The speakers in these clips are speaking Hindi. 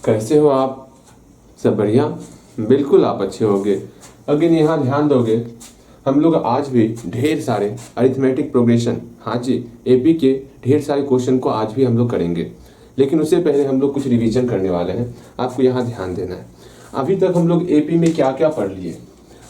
कैसे हो आप? सब बढ़िया? बिल्कुल आप अच्छे होगे। अगर यहाँ ध्यान दोगे, हम लोग आज भी ढेर सारे अरिथमेटिक प्रोग्रेशन, हाँ जी, एपी के ढेर सारे क्वेश्चन को आज भी हम लोग करेंगे। लेकिन उससे पहले हम लोग कुछ रिवीजन करने वाले हैं। आपको यहाँ ध्यान देना है। अभी तक हम लोग एपी में क्या क्या पढ़ लिए।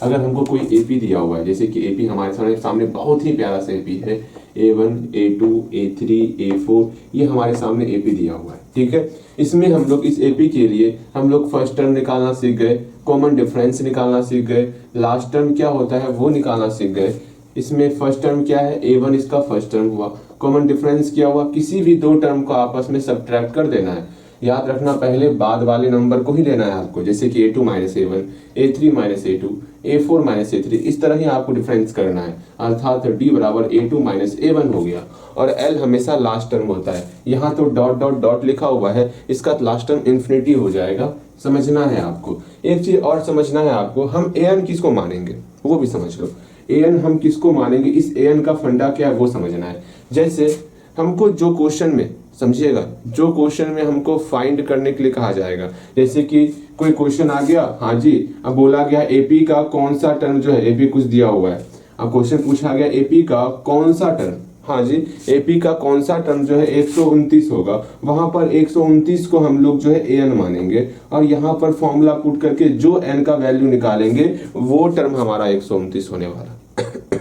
अगर हमको कोई एपी दिया हुआ है, जैसे कि एपी हमारे सामने बहुत ही प्यारा सा एपी है, A1, A2, A3, A4, ये हमारे सामने एपी दिया हुआ है। ठीक है, इसमें हम लोग इस एपी के लिए हम लोग फर्स्ट टर्म निकालना सीख गए, कॉमन डिफरेंस निकालना सीख गए, लास्ट टर्म क्या होता है वो निकालना सीख गए। इसमें फर्स्ट टर्म क्या है, A1 इसका फर्स्ट टर्म हुआ, कॉमन डिफरेंस क्या हुआ, किसी भी दो टर्म को आपस में सब्ट्रैक्ट कर देना है। याद रखना, पहले बाद वाले नंबर को ही लेना है आपको, जैसे कि A2 minus A1, A3 minus A2, A4 minus A3, इस तरह ही आपको डिफरेंस करना है। अर्थात D बराबर A2 माइनस A1 हो गया। और L हमेशा लास्ट टर्म होता है। यहाँ तो डॉट डॉट डॉट लिखा हुआ है, इसका लास्ट टर्म इन्फिनिटी हो जाएगा। समझना है आपको। एक चीज और समझना है आपको, हम an किसको मानेंगे वो भी समझ लो। an हम किसको मानेंगे, इस an का फंडा क्या है वो समझना है। जैसे हमको जो क्वेश्चन में, समझिएगा, जो क्वेश्चन में हमको फाइंड करने के लिए कहा जाएगा, जैसे कि कोई क्वेश्चन आ गया, हाँ जी, अब बोला गया एपी का कौन सा टर्म जो है, एपी कुछ दिया हुआ है, अब क्वेश्चन पूछा गया एपी का कौन सा टर्म, हाँ जी, एपी का कौन सा टर्म जो है 129 होगा, वहां पर 129 को हम लोग जो है an मानेंगे और यहाँ पर फॉर्मूला पुट करके जो n का वैल्यू निकालेंगे वो टर्म हमारा 129 होने वाला।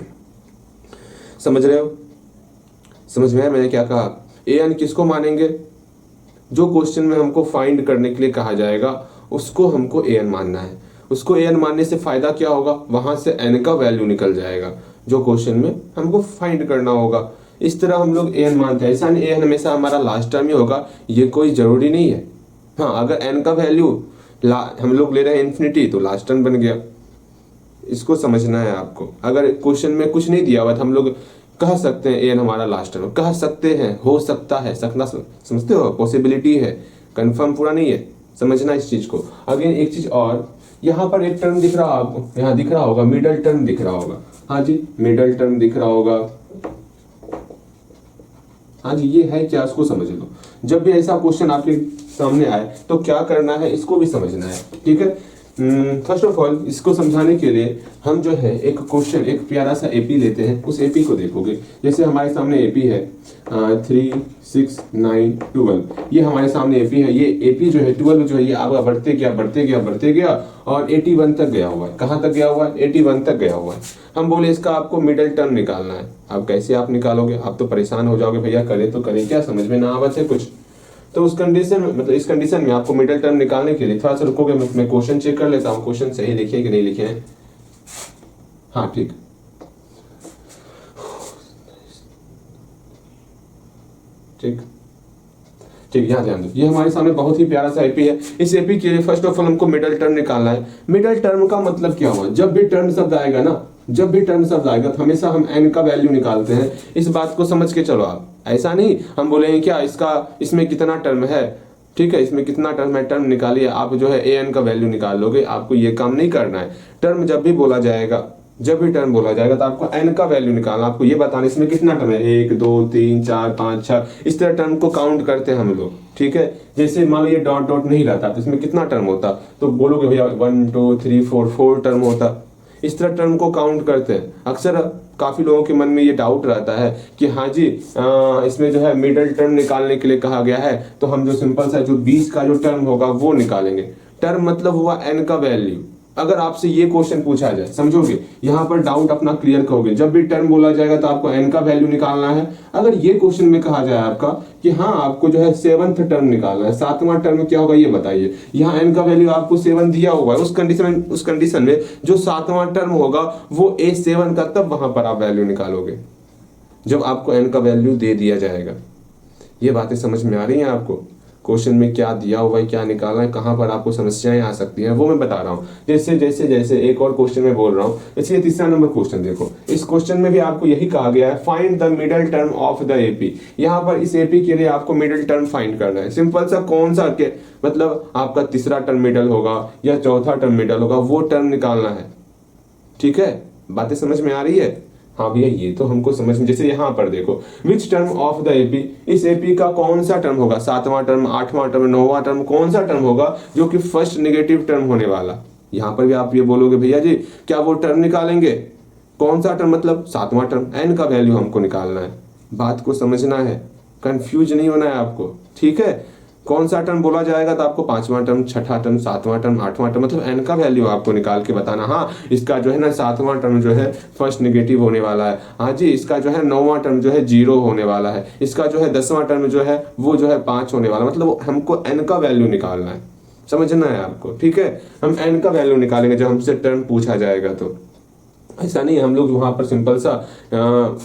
समझ रहे हो? समझ में आया मैंने क्या कहा? an किसको मानेंगे, जो क्वेश्चन में हमको फाइंड करने के लिए कहा जाएगा उसको हमको an मानना है। उसको an मानने से फायदा क्या होगा, वहां से n का वैल्यू निकल जाएगा जो क्वेश्चन में हमको फाइंड करना होगा। इस तरह हम लोग an मानते हैं। ऐसा नहीं an हमेशा हमारा लास्ट टर्म ही होगा, ये कोई जरूरी नहीं है। हाँ, अगर n का वैल्यू हम लोग ले रहे हैं इन्फिनिटी तो लास्ट टर्म बन गया। इसको समझना है आपको। अगर क्वेश्चन में कुछ नहीं दिया हुआ तो हम लोग कह सकते हैं एन हमारा लास्ट टर्म, कह सकते हैं, हो सकता है, सकना, समझते हो, पॉसिबिलिटी है, कंफर्म पूरा नहीं है। समझना इस चीज को। अगेन एक चीज और, यहाँ पर एक टर्म दिख रहा आपको, यहाँ दिख रहा होगा, मिडल टर्म दिख रहा होगा, हाँ जी, मिडल टर्म दिख रहा होगा, हाँ जी, ये है क्या, उसको समझ लो। जब भी ऐसा क्वेश्चन आपके सामने आए तो क्या करना है इसको भी समझना है। ठीक है, फर्स्ट ऑफ ऑल इसको समझाने के लिए हम जो है एक क्वेश्चन, एक प्यारा सा एपी लेते हैं। उस एपी को देखोगे, जैसे हमारे सामने एपी है 3, 6, 9, 12, ये हमारे सामने एपी है। ये एपी जो है 12 जो है ये आगे बढ़ते गया बढ़ते गया बढ़ते गया और 81 तक गया हुआ है। कहाँ तक गया हुआ है? 81 तक गया हुआ है। हम बोले इसका आपको मिडिल टर्म निकालना है। अब कैसे आप निकालोगे? आप तो परेशान हो जाओगे, भैया करें तो करें क्या, समझ में ना आवत है कुछ। तो उस कंडीशन में, मतलब इस कंडीशन में आपको मिडिल टर्म निकालने के लिए थोड़ा सा रुकोगे, मैं क्वेश्चन चेक कर लेता हूँ, क्वेश्चन सही लिखे हैं कि नहीं लिखे हैं। हाँ ठीक, ठीक ठीक, यहाँ ध्यान दो। ये हमारे सामने बहुत ही प्यारा सा एपी है। इस एपी के लिए फर्स्ट ऑफ ऑल हमको मिडिल टर्म निकालना है। मिडिल टर्म का मतलब क्या हुआ, जब भी टर्म शब्द आएगा ना, जब भी टर्म शब्द आएगा तो हमेशा हम n का वैल्यू निकालते हैं। इस बात को समझ के चलो आप। ऐसा नहीं हम बोलेंगे क्या इसका, इसमें कितना टर्म है, ठीक है, इसमें कितना टर्म है, टर्म निकालिए, आप जो है an का वैल्यू निकाल लोगे। आपको ये काम नहीं करना है। टर्म जब भी बोला जाएगा, जब भी टर्म बोला जाएगा तो आपको n का वैल्यू निकालना, आपको ये बताना इसमें कितना टर्म है, 1, 2, 3, 4, 5, 6, इस तरह टर्म को काउंट करते हैं हम लोग। ठीक है, जैसे मान लो ये डॉट डॉट नहीं रहता तो इसमें कितना टर्म होता, तो बोलोगे भैया 1, 2, 3, 4 टर्म होता। इस तरह टर्म को काउंट करते हैं। अक्सर काफी लोगों के मन में ये डाउट रहता है कि हाँ जी, इसमें जो है मिडिल टर्म निकालने के लिए कहा गया है, तो हम जो सिंपल सा जो 20 का जो टर्म होगा वो निकालेंगे। टर्म मतलब हुआ n का वैल्यू। अगर आपसे ये क्वेश्चन पूछा जाए, समझोगे, यहाँ पर डाउट अपना क्लियर करोगे। जब भी टर्म बोला जाएगा तो आपको n का वैल्यू निकालना है। अगर ये क्वेश्चन में कहा जाए आपका कि हाँ आपको जो है 7th टर्म निकालना है, 7वां टर्म क्या होगा ये बताइए, यहाँ n का वैल्यू आपको 7 दिया हुआ है, उस कंडीशन में जो 7वां टर्म होगा वो A7 का, तब वहां पर आप वैल्यू निकालोगे जब आपको n का वैल्यू दे दिया जाएगा। ये बातें समझ में आ रही हैं आपको? क्वेश्चन में क्या दिया हुआ है, क्या निकालना है, कहां पर आपको समस्याएं आ सकती हैं, वो मैं बता रहा हूं। जैसे जैसे जैसे एक और क्वेश्चन में बोल रहा हूं, इसलिए तीसरा नंबर क्वेश्चन देखो। इस क्वेश्चन में भी आपको यही कहा गया है, find the middle term of the AP. यहाँ पर इस एपी के लिए आपको मिडिल टर्म फाइंड करना है। सिंपल सा, कौन सा के मतलब आपका तीसरा टर्म मिडल होगा या चौथा टर्म मिडल होगा, वो टर्म निकालना है। ठीक है, बातें समझ में आ रही है? हाँ भैया ये तो हमको समझ में, जैसे यहाँ पर देखो which term of the AP, इस एपी का कौन सा टर्म होगा, 7वां टर्म, 8वां टर्म, 9वां टर्म, कौन सा टर्म होगा जो कि फर्स्ट नेगेटिव टर्म होने वाला। यहाँ पर भी आप ये बोलोगे भैया जी क्या वो टर्म निकालेंगे, कौन सा टर्म, मतलब 7वां टर्म, एन का वैल्यू हमको निकालना है। बात को समझना है, कंफ्यूज नहीं होना है आपको, ठीक है। कौन सा टर्म बोला जाएगा तो आपको 5वां टर्म, 6ठा टर्म, 7वां टर्म, 8वां टर्म, मतलब एन का वैल्यू आपको निकाल के बताना। हाँ इसका जो है ना 7वां टर्म जो है फर्स्ट नेगेटिव होने वाला है, हाँ जी इसका जो है 9वां टर्म जो है 0 होने वाला है, इसका जो है 10वां टर्म जो है वो जो है 5 होने वाला, मतलब हमको एन का वैल्यू निकालना है, समझना है आपको, ठीक है। हम एन का वैल्यू निकालेंगे जब हमसे टर्म पूछा जाएगा, तो ऐसा नहीं हम लोग वहां पर सिंपल सा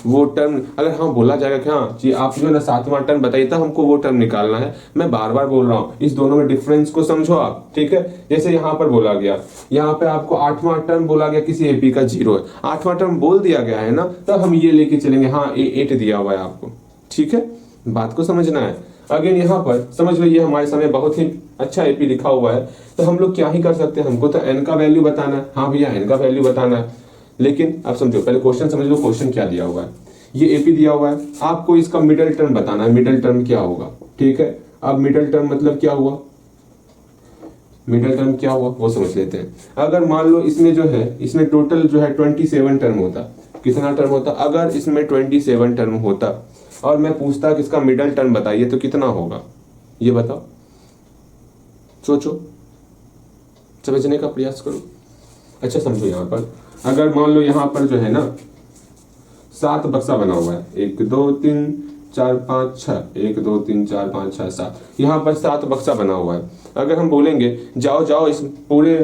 वो टर्म अगर हाँ बोला जाएगा कि हाँ जी आप जो है ना 7वां टर्म बताइए तो हमको वो टर्म निकालना है। मैं बार बार बोल रहा हूँ इस दोनों में डिफरेंस को समझो आप, ठीक है। जैसे यहाँ पर बोला गया, यहाँ पे आपको 8वां टर्म बोला गया किसी एपी का 0 है, 8वां टर्म बोल दिया गया है ना, तो हम ये लेके चलेंगे, हाँ 8 दिया हुआ है आपको, ठीक है। बात को समझना है। अगेन यहाँ पर समझ लो ये हमारे सामने बहुत ही अच्छा एपी लिखा हुआ है, तो हम लोग क्या ही कर सकते हैं, हमको तो एन का वैल्यू बताना है, हाँ भैया एन का वैल्यू बताना है। लेकिन आप समझो पहले क्वेश्चन समझ लो, क्वेश्चन क्या दिया हुआ है, ये एपी दिया हुआ है, आपको इसका मिडिल टर्म बताना है, मिडिल टर्म क्या होगा, ठीक है। अब मिडिल टर्म मतलब क्या हुआ, मिडिल टर्म क्या हुआ वो समझ लेते हैं। अगर मान लो इसमें जो है, इसमें टोटल जो है 27 टर्म होता, कितना टर्म होता, अगर इसमें 27 टर्म होता और मैं पूछता कि इसका मिडिल टर्म बताइए तो कितना होगा, ये बताओ, सोचो, समझने का प्रयास करो। अच्छा समझो, यहाँ पर अगर मान लो यहाँ पर जो है ना 7 बक्सा बना हुआ है, 1 2 3 4 5 6, 1 2 3 4 5 6 7, यहाँ पर 7 बक्सा बना हुआ है। अगर हम बोलेंगे जाओ जाओ इस पूरे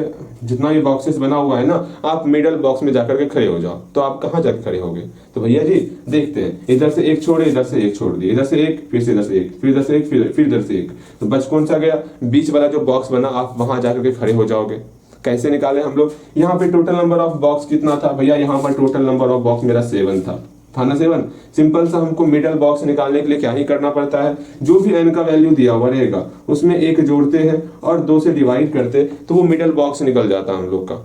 जितना भी बॉक्सेस बना हुआ है ना, आप मिडल बॉक्स में जाकर के खड़े हो जाओ, तो आप कहाँ जाकर खड़े होगे, तो भैया जी देखते हैं, इधर से एक छोड़े, इधर से एक छोड़ दिए, इधर से एक, फिर से इधर से एक, फिर इधर से एक, फिर इधर से एक, तो बच कौन सा गया, बीच वाला जो बॉक्स बना, आप वहां जाकर के खड़े हो जाओगे। कैसे निकाले हम लोग, यहाँ पे टोटल नंबर ऑफ बॉक्स कितना था भैया, यहाँ पर टोटल नंबर ऑफ बॉक्स मेरा 7 था ना 7। सिंपल सा हमको मिडल बॉक्स निकालने के लिए क्या ही करना पड़ता है, जो भी एन का वैल्यू दिया हुआ रहेगा उसमें 1 जोड़ते हैं और 2 से डिवाइड करते, तो वो मिडल बॉक्स निकल जाता है हम लोग का,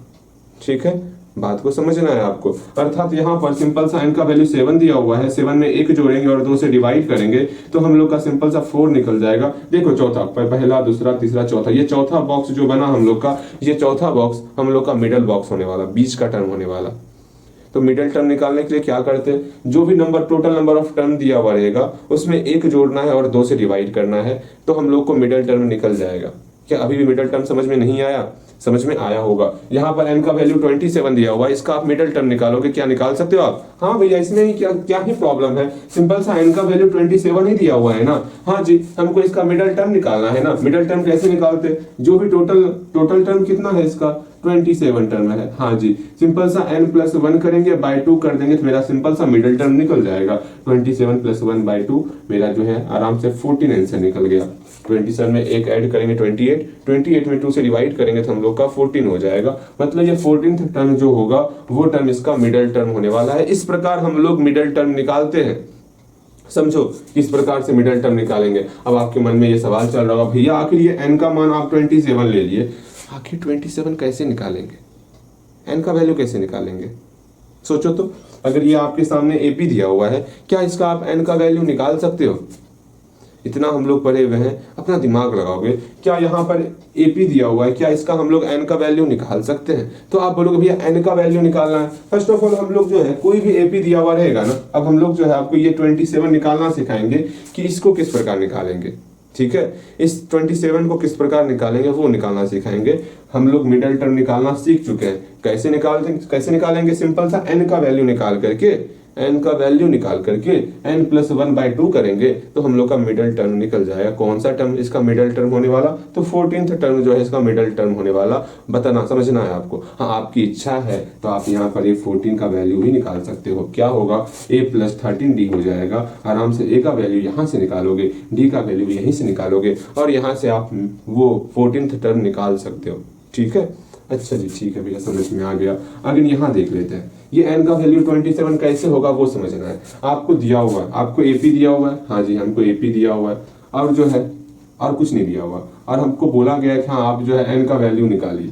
ठीक है। बात को समझना है आपको, अर्थात यहाँ पर सिंपल सा एन का वैल्यू 7 दिया हुआ है, 7 में 1 जोड़ेंगे और 2 से डिवाइड करेंगे तो हम लोग का सिंपल सा 4 निकल जाएगा। देखो चौथा, पहला, दूसरा, तीसरा, चौथा, ये चौथा बॉक्स जो बना हम लोग का, ये चौथा बॉक्स हम लोग का मिडल बॉक्स होने वाला, बीच का टर्म होने वाला। तो मिडिल टर्म निकालने के लिए क्या करते हैं, जो भी number total number of term दिया हुआ रहेगा उसमें 1 जोड़ना है और 2 से डिवाइड करना है, तो हम लोग को मिडिल टर्म निकल जाएगा। क्या अभी भी मिडिल टर्म समझ में नहीं आया, समझ में आया होगा। यहाँ पर n का वैल्यू 27 दिया हुआ है, इसका आप मिडिल टर्म निकालोगे, क्या निकाल सकते हो आप, हाँ भैया इसमें ही क्या ही प्रॉब्लम है, सिंपल सा n का वैल्यू 27 ही दिया हुआ है ना, हाँ जी हमको इसका मिडिल टर्म निकालना है ना। मिडिल टर्म कैसे निकालते, जो भी टोटल टर्म कितना है इसका 27 टर्म है, हाँ जी सिंपल सा n+1 करेंगे बाय 2 कर देंगे तो मेरा सिंपल सा मिडिल टर्म निकल जाएगा। 27+1 बाय 2 मेरा जो है आराम से 14 आंसर निकल गया। 27 में 1 ऐड करेंगे 28 में 2 से डिवाइड करेंगे तो हम लोग का 14 हो जाएगा, मतलब ये 14th टर्म जो होगा वो टर्म इसका मिडिल टर्म होने वाला है। इस प्रकार हम लोग मिडिल टर्म निकालते हैं, समझो किस प्रकार से मिडिल टर्म निकालेंगे। अब आपके मन में ये सवाल चल रहा होगा भैया आखिर ये n का मान आप 27 ले लिए, आखिर 27 कैसे निकालेंगे, n का वैल्यू कैसे निकालेंगे, सोचो तो। अगर ये आपके सामने एपी दिया हुआ है, क्या इसका आप n का वैल्यू निकाल सकते हो, इतना हम लोग पढ़े हुए हैं, अपना दिमाग लगाओगे। क्या यहाँ पर एपी दिया हुआ है, क्या इसका हम लोग n का वैल्यू निकाल सकते हैं, तो आप बोलोगे भैया n का वैल्यू निकालना है। फर्स्ट ऑफ ऑल हम लोग जो है कोई भी एपी दिया हुआ रहेगा ना, अब हम लोग जो है आपको ये 27 निकालना सिखाएंगे कि इसको किस प्रकार निकालेंगे, ठीक है। इस 27 को किस प्रकार निकालेंगे वो निकालना सिखाएंगे। हम लोग मिडिल टर्म निकालना सीख चुके हैं, कैसे निकालेंगे, सिंपल सा n का वैल्यू निकाल करके, n का वैल्यू निकाल करके n+1 बाय 2 करेंगे तो हम लोग का मिडिल टर्म निकल जाएगा। कौन सा टर्म इसका मिडिल टर्म होने वाला, तो 14th टर्म जो है इसका मिडिल टर्म होने वाला, बताना समझना है आपको। हाँ आपकी इच्छा है तो आप यहाँ पर ये 14 का वैल्यू भी निकाल सकते हो, क्या होगा a+13d हो जाएगा। आराम से a का वैल्यू यहाँ से निकालोगे, d का वैल्यू यहीं से निकालोगे और यहाँ से आप वो 14th टर्म निकाल सकते हो, ठीक है। अच्छा जी ठीक है भैया समझ में आ गया। अगर यहाँ देख लेते हैं ये n का वैल्यू 27 कैसे होगा वो समझना है। आपको दिया हुआ है, आपको एपी दिया हुआ है, हाँ जी हमको एपी दिया हुआ है और जो है और कुछ नहीं दिया हुआ, और हमको बोला गया कि हाँ आप जो है n का वैल्यू निकालिए।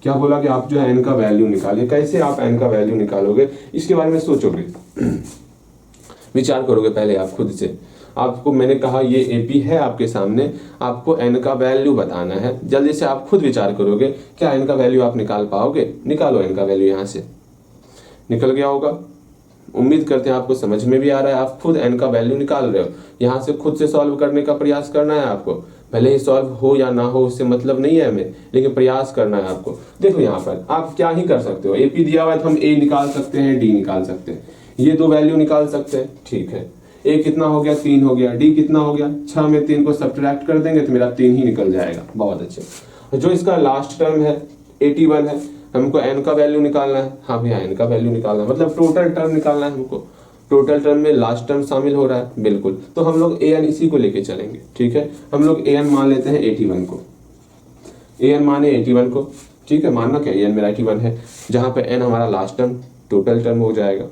क्या बोला कि आप जो है n का वैल्यू निकालिए। कैसे आप n का वैल्यू निकालोगे इसके बारे में सोचोगे विचार करोगे पहले आप खुद से। आपको मैंने कहा ये एपी है आपके सामने, आपको एन का वैल्यू बताना है। जल्दी से आप खुद विचार करोगे, क्या एन का वैल्यू आप निकाल पाओगे? निकालो एन का वैल्यू, यहाँ से निकल गया होगा। उम्मीद करते हैं आपको समझ में भी आ रहा है। आप खुद एन का वैल्यू निकाल रहे हो, यहाँ से खुद से सॉल्व करने का प्रयास करना है आपको। भले ही सॉल्व हो या ना हो उससे मतलब नहीं है हमें, लेकिन प्रयास करना है आपको। देखो यहाँ पर आप क्या ही कर सकते हो, एपी दिया हुआ है तो हम ए निकाल सकते हैं, डी निकाल सकते हैं, ये दो वैल्यू निकाल सकते हैं, ठीक है। ए कितना हो गया? 3 हो गया। डी कितना हो गया? 6 में 3 को सब्ट्रैक्ट कर देंगे तो मेरा 3 ही निकल जाएगा। बहुत अच्छे। जो इसका लास्ट टर्म है 81 है, हमको एन का वैल्यू निकालना है। हाँ भैया एन का वैल्यू निकालना है, मतलब टोटल टर्म निकालना है हमको। टोटल टर्म में लास्ट टर्म शामिल हो रहा है, बिल्कुल। तो हम लोग ए एन इसी को लेके चलेंगे, ठीक है। हम लोग ए एन मान लेते हैं 81 को। ए एन माने 81 को, ठीक है। मानना क्या, ए एन मेरा 81 है, जहां पे एन हमारा लास्ट टर्म टोटल टर्म हो जाएगा।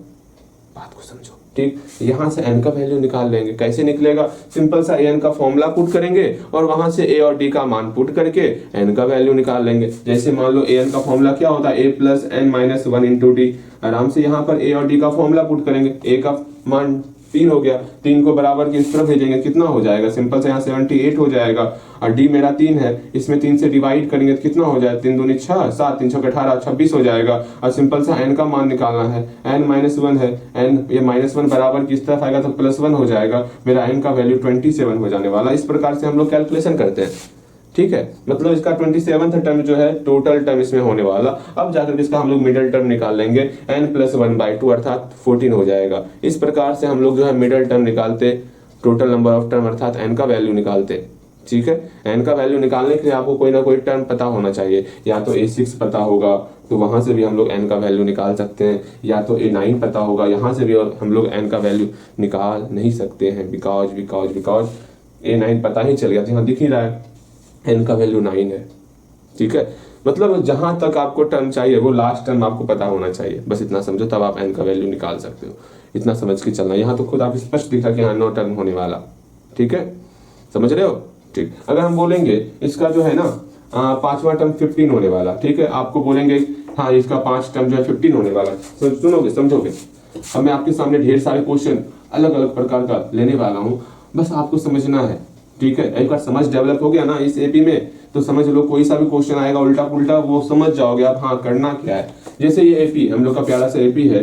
बात को समझो, ठीक। यहां से एन का वैल्यू निकाल लेंगे। कैसे निकलेगा? सिंपल सा एन का फॉर्मूला पुट करेंगे और वहां से ए और डी का मान पुट करके एन का वैल्यू निकाल लेंगे। जैसे मान लो एन का फॉर्मूला क्या होता है? A plus n minus 1 into d. आराम से यहाँ पर ए और डी का फॉर्मूला पुट करेंगे। ए का मान 3 हो गया, 3 को बराबर की इस तरफ भेजेंगे, कितना हो जाएगा? सिंपल से यहाँ 78 हो जाएगा। और डी मेरा 3 है, इसमें 3 से डिवाइड करेंगे तो कितना हो जाएगा? 3 दूनी 6, 7 3 6 18, 26 हो जाएगा। और सिंपल सा एन का मान निकालना है, एन माइनस 1 है, एन ये -1 बराबर की इस तरफ आएगा तो +1 हो जाएगा। मेरा एन का वैल्यू 27 हो जाने वाला। इस प्रकार से हम लोग कैलकुलेशन करते हैं, ठीक है। मतलब इसका 27th टर्म जो है टोटल टर्म इसमें होने वाला। अब जाकर इसका हम लोग मिडिल टर्म निकाल लेंगे, n + 1/2 अर्थात 14 हो जाएगा। इस प्रकार से हम लोग जो है मिडिल टर्म निकालते, टोटल नंबर ऑफ टर्म अर्थात n का वैल्यू निकालते, ठीक है। n का वैल्यू निकालने के लिए आपको कोई ना कोई टर्म पता होना चाहिए। या तो A6 पता होगा तो वहां से भी हम लोग n का वैल्यू निकाल सकते हैं, या तो A9 पता होगा, यहाँ से भी हम लोग n का वैल्यू निकाल नहीं सकते हैं। बिकॉज A9 पता ही चल गया, यहाँ दिख ही रहा है n का वैल्यू 9 है, ठीक है। मतलब जहां तक आपको टर्म चाहिए वो लास्ट टर्म आपको पता होना चाहिए, बस इतना समझो, तब आप n का वैल्यू निकाल सकते हो। इतना समझ के चलना। यहाँ तो खुद आप स्पष्ट दिखा कि हाँ 9 टर्म होने वाला, ठीक है। समझ रहे हो? ठीक। अगर हम बोलेंगे इसका जो है ना 5वां टर्म 15 होने वाला, ठीक है। आपको बोलेंगे हाँ इसका 5 टर्म जो है 15 होने वाला, सुनोगे, समझोगे। अब मैं आपके सामने ढेर सारे क्वेश्चन अलग अलग प्रकार का लेने वाला हूँ, बस आपको समझना है, ठीक है। एक बार समझ डेवलप हो गया ना इस एपी में, तो समझ लो कोई सा भी क्वेश्चन आएगा उल्टा पुल्टा वो समझ जाओगे आप, हाँ करना क्या है। जैसे ये एपी हम लोग का प्यारा सा एपी है,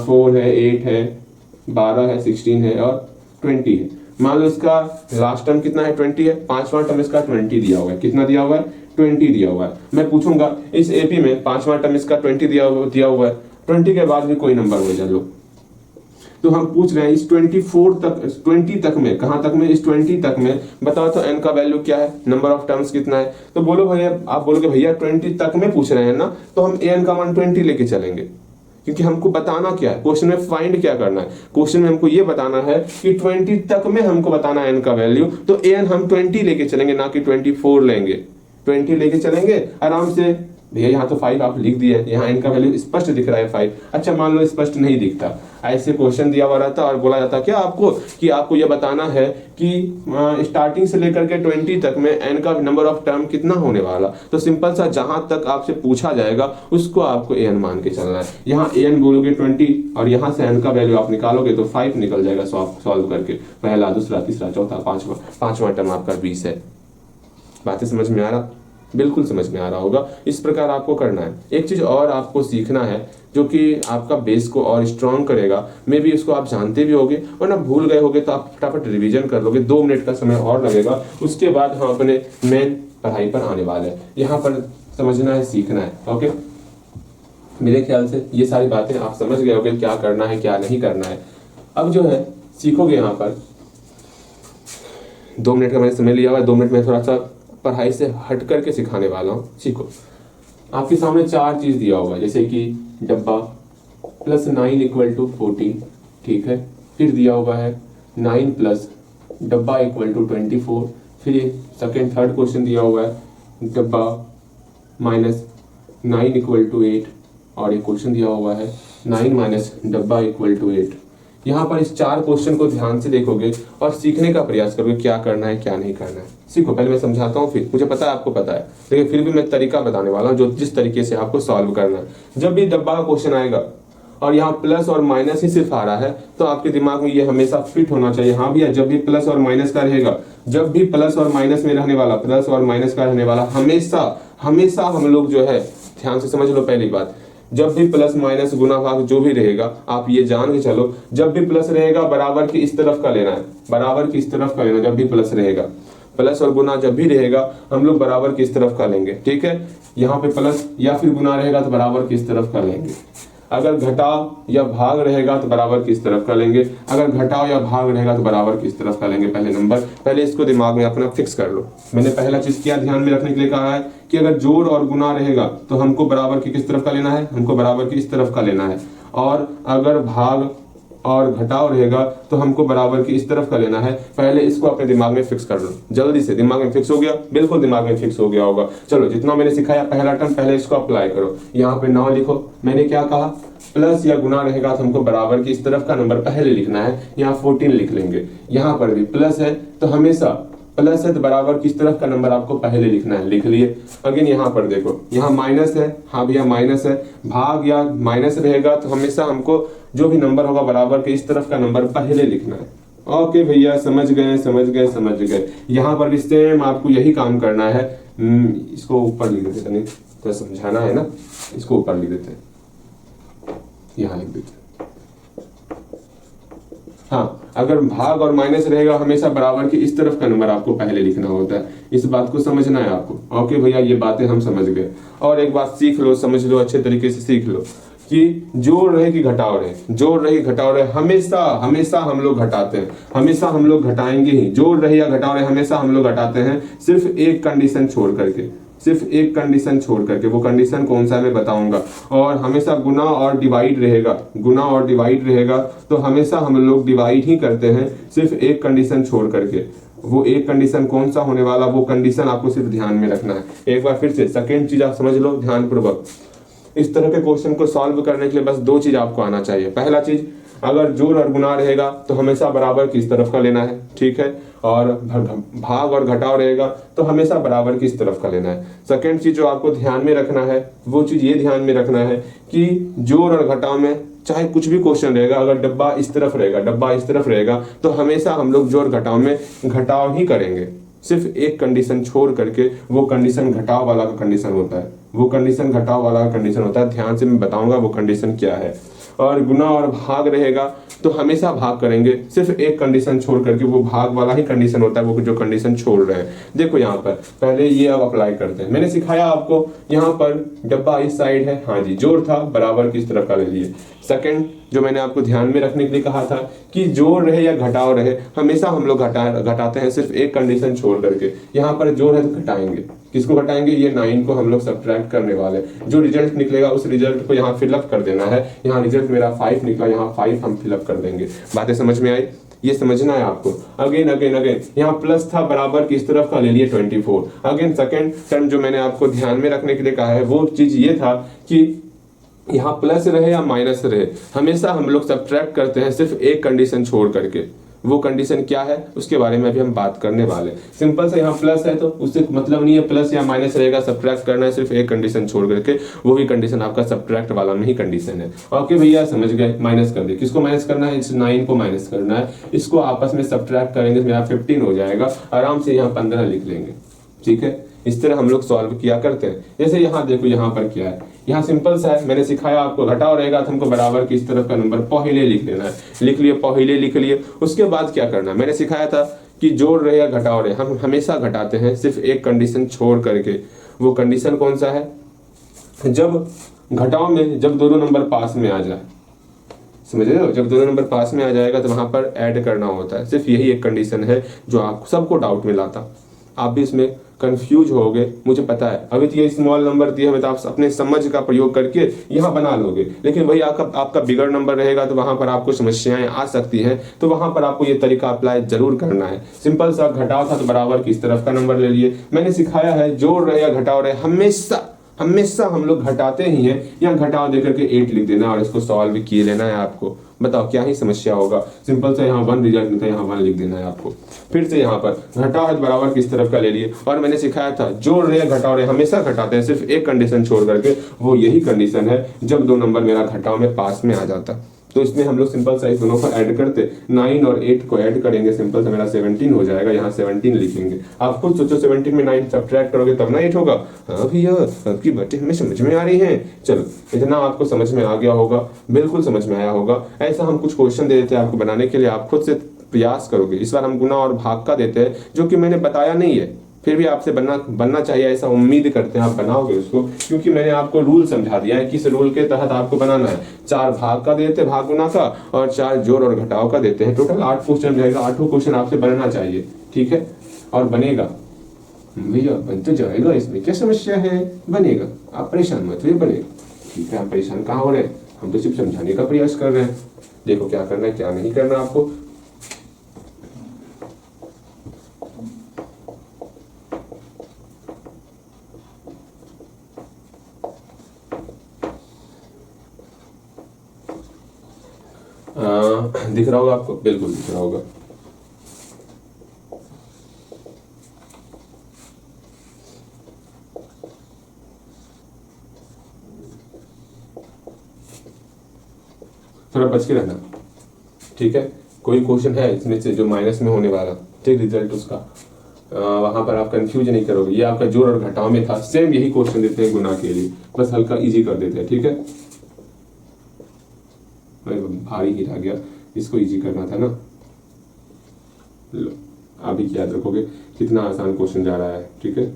4 है, 8 है, 12 है, 16 है और 20 है। मान लो इसका लास्ट टर्म कितना है? 20 है। 5वां टर्म इसका 20 दिया हुआ है। कितना दिया हुआ है? 20 दिया हुआ है। मैं पूछूंगा इस एपी में 5वां टर्म इसका 20 दिया हुआ है, 20 के बाद भी कोई नंबर हो जाए लो, तो हम पूछ रहे हैं इस 20 तक में, कहां तक में? इस 20 तक में बताओ तो n का वैल्यू क्या है, नंबर ऑफ टर्म्स कितना है? तो बोलो भैया, आप बोलोगे भैया 20 तक में पूछ रहे हैं ना, तो हम an का मान 20 लेके चलेंगे, क्योंकि हमको बताना क्या है क्वेश्चन में, फाइंड क्या करना है क्वेश्चन में, हमको ये बताना है कि 20 तक में हमको बताना है n का वैल्यू, तो an हम 20 लेके चलेंगे, ना कि 24 लेंगे, 20 लेके चलेंगे आराम से। भैया यहाँ तो 5 आप लिख दिए, यहाँ n का वैल्यू स्पष्ट दिख रहा है 5। अच्छा मान लो स्पष्ट नहीं दिखता, ऐसे क्वेश्चन दिया हुआ रहता और बोला जाता क्या आपको कि आपको ये बताना है कि स्टार्टिंग से लेकर के 20 तक में n का नंबर ऑफ टर्म कितना होने वाला। तो सिंपल सा जहां तक आपसे पूछा जाएगा उसको आपको an मान के चलना है। यहाँ an बोलोगे 20 और यहाँ से n का वैल्यू आप निकालोगे तो 5 निकल जाएगा सॉल्व करके। पहला, दूसरा, तीसरा, चौथा, पांचवा टर्म आपका 20 है। बातें समझ में आ रहा? बिल्कुल समझ में आ रहा होगा। इस प्रकार आपको करना है। एक चीज और आपको सीखना है जो कि आपका बेस को और स्ट्रॉन्ग करेगा, मे भी इसको आप जानते भी होगे और ना भूल गए होगे तो आप फटाफट रिवीजन कर लोगे। 2 मिनट का समय और लगेगा, उसके बाद हम अपने मेन पढ़ाई पर आने वाले हैं। यहाँ पर समझना है, सीखना है, ओके। मेरे ख्याल से ये सारी बातें आप समझ गए होगे, क्या करना है क्या नहीं करना है। अब जो है सीखोगे यहाँ पर 2 मिनट का मैंने समय लिया हुआ है, 2 मिनट में थोड़ा सा पढ़ाई से हट करके सिखाने वाला हूँ। सीखो। आपके सामने 4 चीज दिया होगा, जैसे कि डब्बा +9 = 14, ठीक है। फिर दिया हुआ है 9 प्लस डब्बा = 24। फिर ये सेकंड थर्ड क्वेश्चन दिया हुआ है डब्बा -9 = 8 और एक क्वेश्चन दिया हुआ है 9 - डब्बा = 8। यहाँ पर इस 4 क्वेश्चन को ध्यान से देखोगे और सीखने का प्रयास करोगे क्या करना है क्या नहीं करना है। सीखो, पहले मैं समझाता हूँ, फिर मुझे पता है आपको पता है, लेकिन फिर भी मैं तरीका बताने वाला हूँ जो जिस तरीके से आपको सॉल्व करना है। जब भी डब्बा का क्वेश्चन आएगा और यहाँ प्लस और माइनस ही सिर्फ आ रहा है, तो आपके दिमाग में ये हमेशा फिट होना चाहिए। हाँ भैया, जब भी प्लस और माइनस का रहेगा, जब भी प्लस और माइनस में रहने वाला, प्लस और माइनस का रहने वाला, हमेशा हमेशा हम लोग जो है, ध्यान से समझ लो पहली बात, जब भी प्लस माइनस गुना भाग जो भी रहेगा, आप ये जान के चलो, जब भी प्लस रहेगा बराबर की इस तरफ का लेना है, बराबर की इस तरफ का लेना। जब भी प्लस रहेगा, प्लस और गुना जब भी रहेगा, हम लोग बराबर की इस तरफ का लेंगे, ठीक है। यहाँ पे प्लस या फिर गुना रहेगा तो बराबर की इस तरफ का लेंगे। अगर घटाव या भाग रहेगा तो बराबर की इस तरफ का लेंगे। अगर घटाव या भाग रहेगा तो बराबर की इस तरफ का लेंगे। पहले नंबर, पहले इसको दिमाग में अपना फिक्स कर लो। मैंने पहला चीज क्या ध्यान में रखने के लिए कहा है कि अगर जोड़ और गुना रहेगा तो हमको बराबर की किस तरफ का लेना है, हमको बराबर की इस तरफ का लेना है। और अगर भाग और घटाव रहेगा तो हमको बराबर की इस तरफ का लेना है। पहले इसको अपने दिमाग में फिक्स कर लो, जल्दी से। दिमाग में फिक्स हो गया? बिल्कुल दिमाग में फिक्स हो गया होगा। चलो, जितना मैंने सिखाया पहला टर्म, पहले इसको अप्लाई करो। यहाँ पे 9 लिखो। मैंने क्या कहा, प्लस या गुना रहेगा तो हमको बराबर की इस तरफ का नंबर पहले लिखना है। यहाँ 14 लिख लेंगे। यहाँ पर भी प्लस है तो हमेशा प्लस है तो बराबर किस तरफ का नंबर आपको पहले लिखना है, लिख लिए। अगेन यहाँ पर देखो, यहाँ माइनस है, हाँ भैया माइनस है। भाग या माइनस रहेगा तो हमेशा हमको जो भी नंबर होगा बराबर के इस तरफ का नंबर पहले लिखना है। ओके भैया, समझ गए समझ गए समझ गए। यहाँ पर भी सेम आपको यही काम करना है। इसको ऊपर लिख देते, नहीं तो समझाना है ना, इसको ऊपर लिख देते हैं, यहाँ लिख देते हैं। हाँ, अगर भाग और माइनस रहेगा हमेशा बराबर की इस तरफ का नंबर आपको पहले लिखना होता है। इस बात को समझना है आपको। ओके भैया, ये बातें हम समझ गए। और एक बात सीख लो, समझ लो, अच्छे तरीके से सीख लो कि जोड़ रहे कि घटाव रहे, जोड़ रहे घटाव रहे, हमेशा हमेशा हम लोग घटाते हैं, हमेशा हम लोग घटाएंगे ही। जोड़ रहे या घटाव रहे, हमेशा हम लोग घटाते हैं, सिर्फ एक कंडीशन छोड़ करके, सिर्फ एक कंडीशन छोड़ करके। वो कंडीशन कौन सा मैं बताऊंगा। और हमेशा गुना और डिवाइड रहेगा, गुना और डिवाइड रहेगा तो हमेशा हम लोग डिवाइड ही करते हैं, सिर्फ एक कंडीशन छोड़ करके। वो एक कंडीशन कौन सा होने वाला, वो कंडीशन आपको सिर्फ ध्यान में रखना है। एक बार फिर से सेकेंड चीज आप समझ लो ध्यान पूर्वक। इस तरह के क्वेश्चन को सॉल्व करने के लिए बस 2 चीज आपको आना चाहिए। पहला चीज, अगर जोड़ और गुना रहेगा तो हमेशा बराबर किस तरफ का लेना है, ठीक है। और भाग और घटाव रहेगा तो हमेशा बराबर किस तरफ का लेना है। सेकंड चीज जो आपको ध्यान में रखना है, वो चीज ये ध्यान में रखना है कि जोड़ और घटाव में चाहे कुछ भी क्वेश्चन रहेगा, अगर डब्बा इस तरफ रहेगा, डब्बा इस तरफ रहेगा, तो हमेशा हम लोग जोड़ घटाव में घटाव ही करेंगे, सिर्फ एक कंडीशन छोड़ करके। वो कंडीशन घटाव वाला का कंडीशन होता है, वो कंडीशन घटाव वाला का कंडीशन होता है। ध्यान से मैं बताऊंगा वो कंडीशन क्या है। और गुना और भाग रहेगा तो हमेशा भाग करेंगे, सिर्फ एक कंडीशन छोड़ करके। वो भाग वाला ही कंडीशन होता है, वो जो कंडीशन छोड़ रहे हैं। देखो यहाँ पर पहले ये अब अप्लाई करते हैं। मैंने सिखाया आपको, यहाँ पर डब्बा इस साइड है, हाँ जी, जोड़ था, बराबर किस तरफ का ले लिए। सेकंड जो मैंने आपको ध्यान में रखने के लिए कहा था कि जोड़ रहे या घटाव रहे, हमेशा हम लोग घटाते हैं, सिर्फ एक कंडीशन छोड़ करके। यहाँ पर जोड़ है तो घटाएंगे, किसको घटाएंगे, ये 9 को हम लोग सब्ट्रैक्ट करने वाले। जो रिजल्ट निकलेगा उस रिजल्ट को यहाँ फिलअप कर देना है। यहाँ रिजल्ट मेरा 5 निकला, यहाँ 5 हम फिलअप कर देंगे। बातें समझ में आई? ये समझना है आपको। अगेन अगेन अगेन, यहाँ प्लस था, बराबर किस तरफ का ले लिए, 24। अगेन सेकेंड टर्म जो मैंने आपको ध्यान में रखने के लिए कहा है, वो चीज ये था कि यहाँ प्लस रहे या माइनस रहे, हमेशा हम लोग सब्ट्रैक्ट करते हैं, सिर्फ एक कंडीशन छोड़ करके। वो कंडीशन क्या है उसके बारे में अभी हम बात करने वाले। सिंपल से यहाँ प्लस है तो उससे मतलब नहीं है प्लस या माइनस रहेगा, सब्ट्रैक्ट करना है सिर्फ एक कंडीशन छोड़ करके। वो भी कंडीशन आपका सब्ट्रैक्ट वाला में ही कंडीशन है। ओके भैया, समझ गए। माइनस कर दे, किसको माइनस करना है, इस 9 को माइनस करना है। इसको आपस में सब्ट्रैक्ट करेंगे, मेरा 15 हो जाएगा। आराम से यहाँ 15 लिख लेंगे, ठीक है। इस तरह हम लोग सॉल्व किया करते हैं। जैसे यहाँ देखो, यहाँ पर क्या है, यहाँ सिंपल सा है। मैंने सिखाया आपको, घटाव रहेगा तो हमको बराबर की इस तरफ का नंबर पहले लिख लेना है। लिख लिए, पहले लिख लिए। उसके बाद क्या करना है, मैंने सिखाया था कि जोड़ रहे या घटाव रहे, हम हमेशा घटाते हैं, सिर्फ एक कंडीशन छोड़ करके। वो कंडीशन कौन सा है, जब घटाव में जब दोनों नंबर पास में आ जाए, समझ रहे हो, जब दोनों नंबर पास में आ जाएगा तो वहां पर ऐड करना होता है। सिर्फ यही एक कंडीशन है जो आप सबको डाउट में लाता। आप भी इसमें कंफ्यूज होगे, मुझे पता है। अभी तो ये स्मॉल नंबर दिए हुए तो आप अपने समझ का प्रयोग करके यहाँ बना लोगे, लेकिन वही आपका बिगर नंबर रहेगा तो वहां पर आपको समस्याएं आ सकती हैं। तो वहां पर आपको ये तरीका अप्लाई जरूर करना है। सिंपल सा, घटाव था तो बराबर किस तरफ का नंबर ले लिए। मैंने सिखाया है, जोड़ रहे या घटाव रहे, हमेशा हमेशा हम लोग घटाते ही हैं। यहाँ घटाओ देकर के 8 लिख देना और इसको सॉल्व किए लेना है आपको। बताओ क्या ही समस्या होगा। सिंपल से यहाँ 1 रिजल्ट मिलता है, यहाँ 1 लिख देना है आपको। फिर से यहाँ पर घटाओ है बराबर किस तरफ का ले लिए, और मैंने सिखाया था जोड़ रहे घटाओ रहे हमेशा घटाते हैं, सिर्फ एक कंडीशन छोड़ करके, वो यही कंडीशन है जब 2 नंबर मेरा घटाओ में पास में आ जाता। तो इसमें हम लोग सिंपल सा इस दोनों को ऐड करते, 9 और 8 को ऐड करेंगे, सिंपल सा मेरा 17 हो जाएगा। यहाँ 17 लिखेंगे। आप खुद सोचो 17 में 9 सब्ट्रैक्ट करोगे तब ना 8 होगा। हाँ भैया आपकी बातें हमें समझ में आ रही हैं। चलो इतना आपको समझ में आ गया होगा, बिल्कुल समझ में आया होगा। ऐसा हम कुछ क्वेश्चन दे देते हैं आपको बनाने के लिए, आप खुद से प्रयास करोगे। इस बार हम गुना और भाग का देते हैं जो कि मैंने बताया नहीं है, फिर भी आपसे बनना चाहिए, ऐसा उम्मीद करते हैं आप बनाओगे उसको, क्योंकि मैंने आपको रूल समझा दिया है किस रूल के तहत आपको बनाना है। 4 भाग का देते हैं, भाग गुना का, और 4 जोड़ और घटाव का देते हैं। टोटल 8 क्वेश्चन रहेगा, 8 क्वेश्चन आपसे बनना चाहिए, ठीक है, और बनेगा भैया, बन तो जाएगा, इसमें क्या समस्या है, बनेगा, आप परेशान मत हुए, बनेगा, ठीक है। आप परेशान कहाँ हो रहे हैं, हम तो सिर्फ समझाने का प्रयास कर रहे हैं। देखो क्या करना है क्या नहीं करना आपको। दिख रहा होगा आपको, बिल्कुल दिख रहा होगा। थोड़ा बच के रहना, ठीक है। कोई क्वेश्चन है इसमें से जो माइनस में होने वाला, ठीक, रिजल्ट उसका, वहां पर आप कंफ्यूज नहीं करोगे। ये आपका जोड़ और घटाव में था, सेम यही क्वेश्चन देते हैं गुना के लिए, बस हल्का इजी कर देते हैं, ठीक है। भारी ही रह गया, इसको इजी करना था ना। लो आप भी याद रखोगे कितना आसान क्वेश्चन जा रहा है, ठीक है।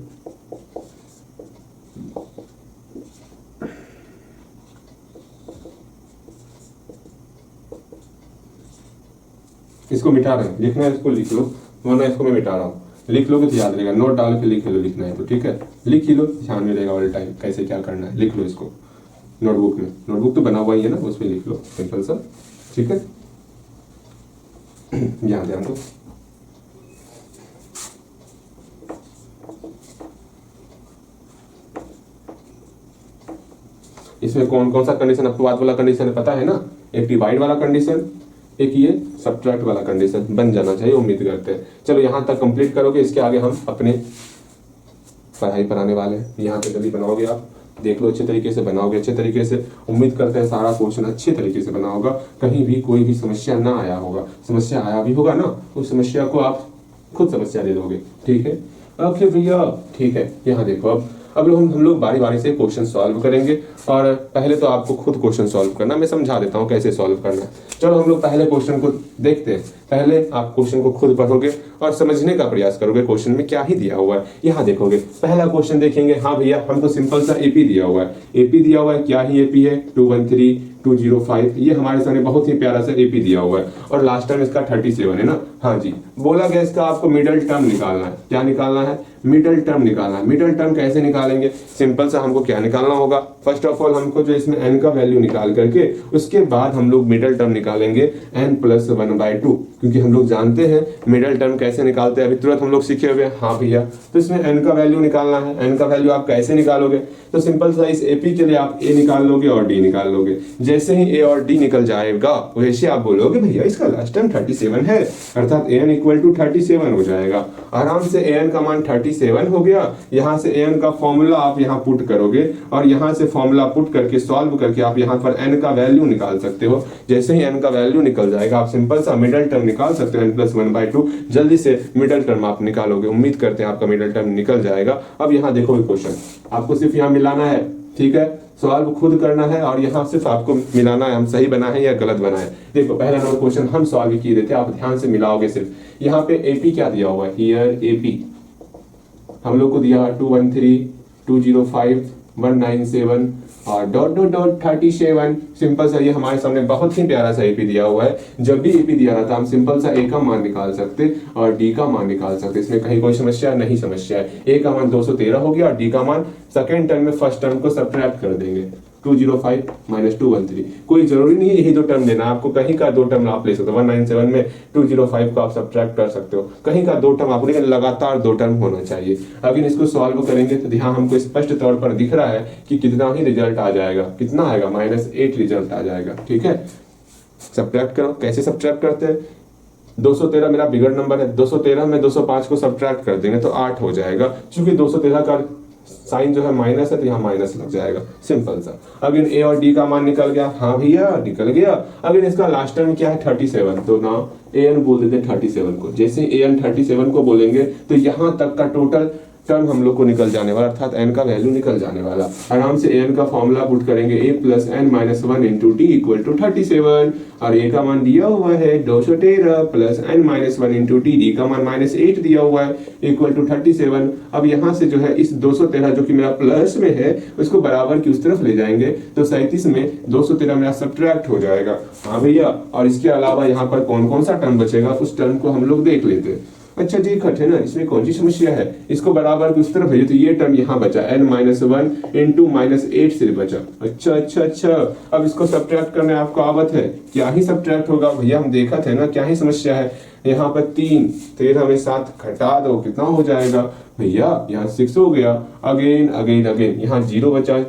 इसको मिटा रहे हैं, लिखना है इसको लिख लो, वरना इसको मैं मिटा रहा हूँ। लिख लोगे तो याद रहेगा, नोट डाल के लिख लो, लिखना है तो ठीक है, लिख ही लो, ध्यान में रहेगा ऑल टाइम कैसे क्या करना है। लिख लो इसको नोटबुक में, नोटबुक तो बना हुआ ही है ना, उसमें लिख लो सिंपल सा, ठीक है। यहाँ ध्यान दो, इसमें कौन कौन सा कंडीशन, अपवाद वाला कंडीशन है पता है ना, एक डिवाइड वाला कंडीशन, एक ये सब्ट्रैक्ट वाला कंडीशन बन जाना चाहिए, उम्मीद करते हैं। चलो यहाँ तक कंप्लीट करोगे, इसके आगे हम अपने पढ़ाई पर आने वाले हैं। यहाँ पे जल्दी बनाओगे आप, देख लो अच्छे तरीके से बनाओगे, अच्छे तरीके से, उम्मीद करते हैं सारा क्वेश्चन अच्छे तरीके से बना होगा, कहीं भी कोई भी समस्या ना आया होगा। समस्या आया भी होगा ना, उस समस्या को आप खुद समस्या दे दोगे, ठीक है। ओके भैया, ठीक है। यहाँ देखो अब हम लोग बारी बारी से क्वेश्चन सॉल्व करेंगे, और पहले तो आपको खुद क्वेश्चन सॉल्व करना, मैं समझा देता हूँ कैसे सॉल्व करना है। चलो हम लोग पहले क्वेश्चन को देखते हैं। पहले आप क्वेश्चन को खुद पढ़ोगे और समझने का प्रयास करोगे क्वेश्चन में क्या ही दिया हुआ है। यहाँ देखोगे पहला क्वेश्चन देखेंगे, हाँ भैया हमको सिंपल सा एपी दिया हुआ है। एपी दिया हुआ है, क्या ही एपी है, 213,205, ये हमारे सामने बहुत ही प्यारा सा एपी दिया हुआ है, और लास्ट टाइम इसका 37 है ना। हाँ जी, बोला गया इसका आपको मिडल टर्म निकालना है। क्या निकालना है, मिडल टर्म निकालना है। मिडल टर्म कैसे निकालेंगे, सिंपल सा हमको क्या निकालना होगा, फर्स्ट ऑफ ऑल हमको जो इसमें n का वैल्यू निकाल करके उसके बाद हम लोग मिडल टर्म निकालेंगे n+1/2, क्योंकि हम लोग जानते हैं मिडल टर्म कैसे निकालते हैं, अभी तुरंत हम लोग सीखे हुए हैं। हाँ भैया, तो इसमें n का वैल्यू निकालना है। n का वैल्यू आप कैसे निकालोगे, तो सिंपल सा इस एपी के लिए आप a निकाल लोगे और d निकाल लोगे। जैसे ही a और d निकल जाएगा वैसे आप बोलोगे भैया इसका लास्ट टाइम 37 है, अर्थात an = 37 हो जाएगा। आराम से an का मान 37 हो गया। यहाँ से an का फॉर्मूला आप यहाँ पुट करोगे, और यहाँ से फॉर्मूला पुट करके सॉल्व करके आप यहाँ पर n का वैल्यू निकाल सकते हो। जैसे ही n का वैल्यू निकल जाएगा आप सिंपल सा मिडल टर्म निकाल सकते हो, n+1/2। जल्दी से मिडल टर्म आप निकालोगे, उम्मीद करते हैं आपका मिडल टर्म निकल जाएगा। अब यहाँ देखोगे क्वेश्चन, आपको सिर्फ यहाँ मिलाना है, ठीक है, सॉल्व खुद करना है, और यहाँ सिर्फ आपको मिलाना है हम सही बना है या गलत बना है। देखो पहला नंबर क्वेश्चन हम सॉल्व किए देते, आप ध्यान से मिलाओगे सिर्फ। यहाँ पे एपी क्या दिया हुआ है, हियर एपी हम लोग को दिया 213,205,197 और .37। सिंपल सा ये हमारे सामने बहुत ही प्यारा सा एपी दिया हुआ है। जब भी एपी दिया रहता हम सिंपल सा ए का मान निकाल सकते और डी का मान निकाल सकते, इसमें कहीं कोई समस्या नहीं। समस्या है ए का मान 213 हो गया और डी का मान सेकेंड टर्म में फर्स्ट टर्म को सब्ट्रैक्ट कर देंगे। 205 माइनस 213। कोई जरूरी नहीं है यही दो टर्म लेना, आपको कहीं का दो टर्म आप ले सकते हो। 197 में 205 को आप सब्ट्रैक्ट कर सकते हो, कहीं का दो टर्म आपको, लेकिन लगातार दो टर्म होना चाहिए। अगर इसको सॉल्व करेंगे तो यहाँ हमको स्पष्ट तौर पर दिख रहा है कि कितना ही रिजल्ट आ जाएगा, कितना आएगा, -8 रिजल्ट आ जाएगा। ठीक है, सब्ट्रैक्ट करो। कैसे सब्ट्रैक्ट करते हैं? 213 मेरा बिगड़ नंबर है, 213 में 205 को सब्ट्रैक्ट कर देंगे तो 8 हो जाएगा। क्योंकि 213 का साइन जो है माइनस है तो यहाँ माइनस लग जाएगा, सिंपल सा। अगर ए और डी का मान निकल गया, हाँ भैया निकल गया। अगर इसका लास्ट टर्म क्या है 37, तो ना ए एन बोल देते हैं 37 को। जैसे ए एन 37 को बोलेंगे तो यहाँ तक का टोटल टर्म हम लोग को निकल जाने वाला, अर्थात एन का वैल्यू निकल जाने वाला। आराम से एन का फॉर्मूला पुट करेंगे, a plus n minus 1 into t equal to 37, और ए का मान दिया हुआ है 213 plus n minus 1 into t, d का मान -8 दिया हुआ है इक्वल टू 37। अब यहाँ से जो है इस 213 जो कि मेरा प्लस में है उसको बराबर की उस तरफ ले जाएंगे तो 37 में 213 मेरा सब्ट्रैक्ट हो जाएगा। हाँ भैया, और इसके अलावा यहाँ पर कौन कौन सा टर्म बचेगा उस टर्म को हम लोग देख लेते हैं। अच्छा जी, कट है ना, इसमें कौन सी समस्या है? इसको बराबर की उस तरफ भेजे तो ये टर्म यहाँ बचा n-1 इंटू -8 से बचा। अच्छा, अब इसको सब्ट्रैक्ट करने आपको आवत है, क्या ही सब्ट्रैक्ट होगा भैया, हम देखा थे ना क्या ही समस्या है। यहाँ पर 3, 13 में 7 घटा दो, कितना हो जाएगा भैया? यहाँ 6 हो गया। अगेन यहाँ 0 बचा,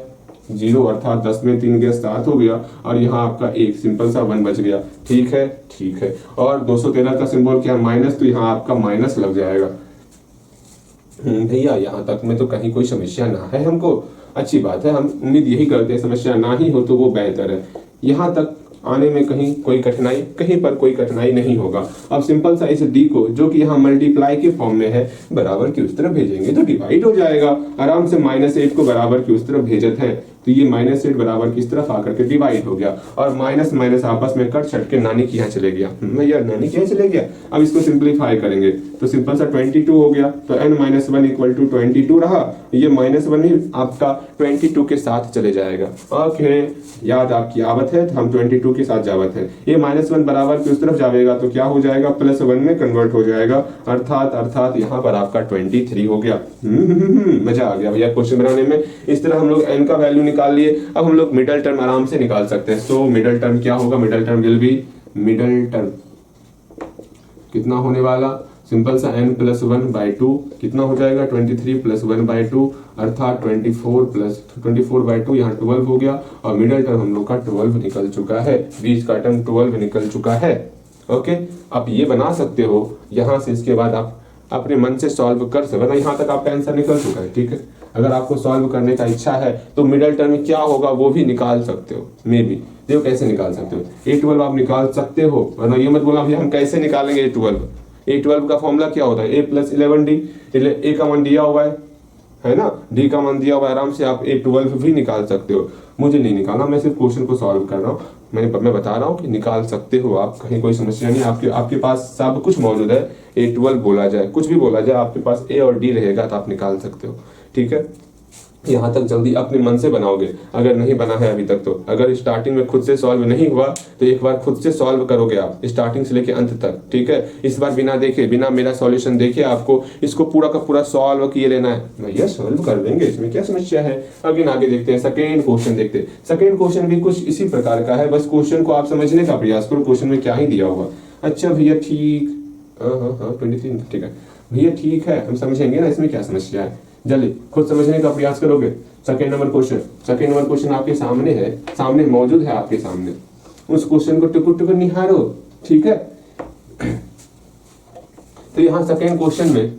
0 अर्थात 10 में 3 गया 7 हो गया, और यहाँ आपका एक सिंपल सा 1 बच गया। ठीक है, और 213 का सिंबल क्या है? माइनस, तो यहाँ आपका माइनस लग जाएगा। भैया यहाँ तक में तो कहीं कोई समस्या ना है हमको, अच्छी बात है, हम उम्मीद यही करते हैं समस्या ना ही हो तो वो बेहतर है। यहाँ तक आने में कहीं कोई कठिनाई, कहीं पर कोई कठिनाई नहीं होगा। अब सिंपल सा इस डी को जो कि यहाँ मल्टीप्लाई के फॉर्म में है बराबर की उस तरफ भेजेंगे तो डिवाइड हो जाएगा। आराम से -8 को बराबर की उस तरफ भेजत है तो ये -8 बराबर की इस तरफ आकर के डिवाइड हो गया, और माइनस माइनस आपस में कट छट के नानी के यहाँ चले गया। भैया नानी के यहाँ चले गया। अब इसको सिंप्लीफाई करेंगे तो सिंपल सा 22 हो गया, तो n-1 इक्वल टू 22 रहा। ये -1 ही आपका 22 के साथ चले जाएगा। ओके, याद आपकी आवत है तो हम 22 के साथ जावत है। ये -1 बराबर की उस तरफ जाएगा तो क्या हो जाएगा? +1 में कन्वर्ट हो जाएगा, अर्थात यहाँ पर आपका 23 हो गया। मजा आ गया भैया क्वेश्चन बनाने में। इस तरह हम लोग n का वैल्यू निकाल लिए। अब हम लोग मिडल टर्म आराम से निकाल सकते हैं। सो मिडल टर्म क्या होगा? Middle term will be, middle term कितना होने वाला? सिंपल सा n+1/2 कितना हो जाएगा? 23 + 1/2 अर्थात 24/2, यहाँ 12 हो गया, और मिडल टर्म हम लोग का 12 निकल चुका है, बीच का टर्म 12 निकल चुका है। ओके, आप ये बना सकते हो यहाँ से, इसके बाद आप अपने मन से सॉल्व कर सकते हो। यहाँ तक आपका आंसर निकल चुका है। ठीक है, अगर आपको सॉल्व करने का इच्छा है तो मिडल टर्म क्या होगा वो भी निकाल सकते हो। मे बी देखो कैसे निकाल सकते हो। A12 आप निकाल सकते हो, वरना ये मत बोलना भैया हम कैसे निकालेंगे A12 का फॉर्मूला क्या होता है? A + 11D। A का मान दिया हुआ है ना, D का मान दिया हुआ है, आराम से आप A12 भी निकाल सकते हो। मुझे नहीं निकालना, मैं सिर्फ क्वेश्चन को सॉल्व कर रहा हूँ। मैं बता रहा हूँ कि निकाल सकते हो आप, कहीं कोई समस्या नहीं। आपके पास सब कुछ मौजूद है। A12 बोला जाए, कुछ भी बोला जाए, आपके पास A और D रहेगा तो आप निकाल सकते हो। ठीक है, यहाँ तक जल्दी अपने मन से बनाओगे, अगर नहीं बना है अभी तक तो। अगर स्टार्टिंग में खुद से सॉल्व नहीं हुआ तो एक बार खुद से सॉल्व करोगे आप, स्टार्टिंग से लेके अंत तक। ठीक है, इस बार बिना देखे, बिना मेरा सॉल्यूशन देखे आपको इसको पूरा का पूरा सॉल्व किए लेना है। भैया सॉल्व कर देंगे, इसमें क्या समस्या है। अगेन आगे देखते हैं, सेकेंड क्वेश्चन देखते हैं। सेकेंड क्वेश्चन भी कुछ इसी प्रकार का है, बस क्वेश्चन को आप समझने का प्रयास करो, क्वेश्चन में क्या ही दिया हुआ। अच्छा भैया ठीक, हाँ 23, ठीक है भैया, ठीक है, हम समझेंगे ना इसमें क्या समस्या है। जल्दी खुद समझने का प्रयास करोगे। सेकेंड नंबर क्वेश्चन आपके सामने है, सामने मौजूद है आपके सामने। उस क्वेश्चन को टुकुर टुकुर निहारो। ठीक है, तो यहाँ सेकेंड क्वेश्चन में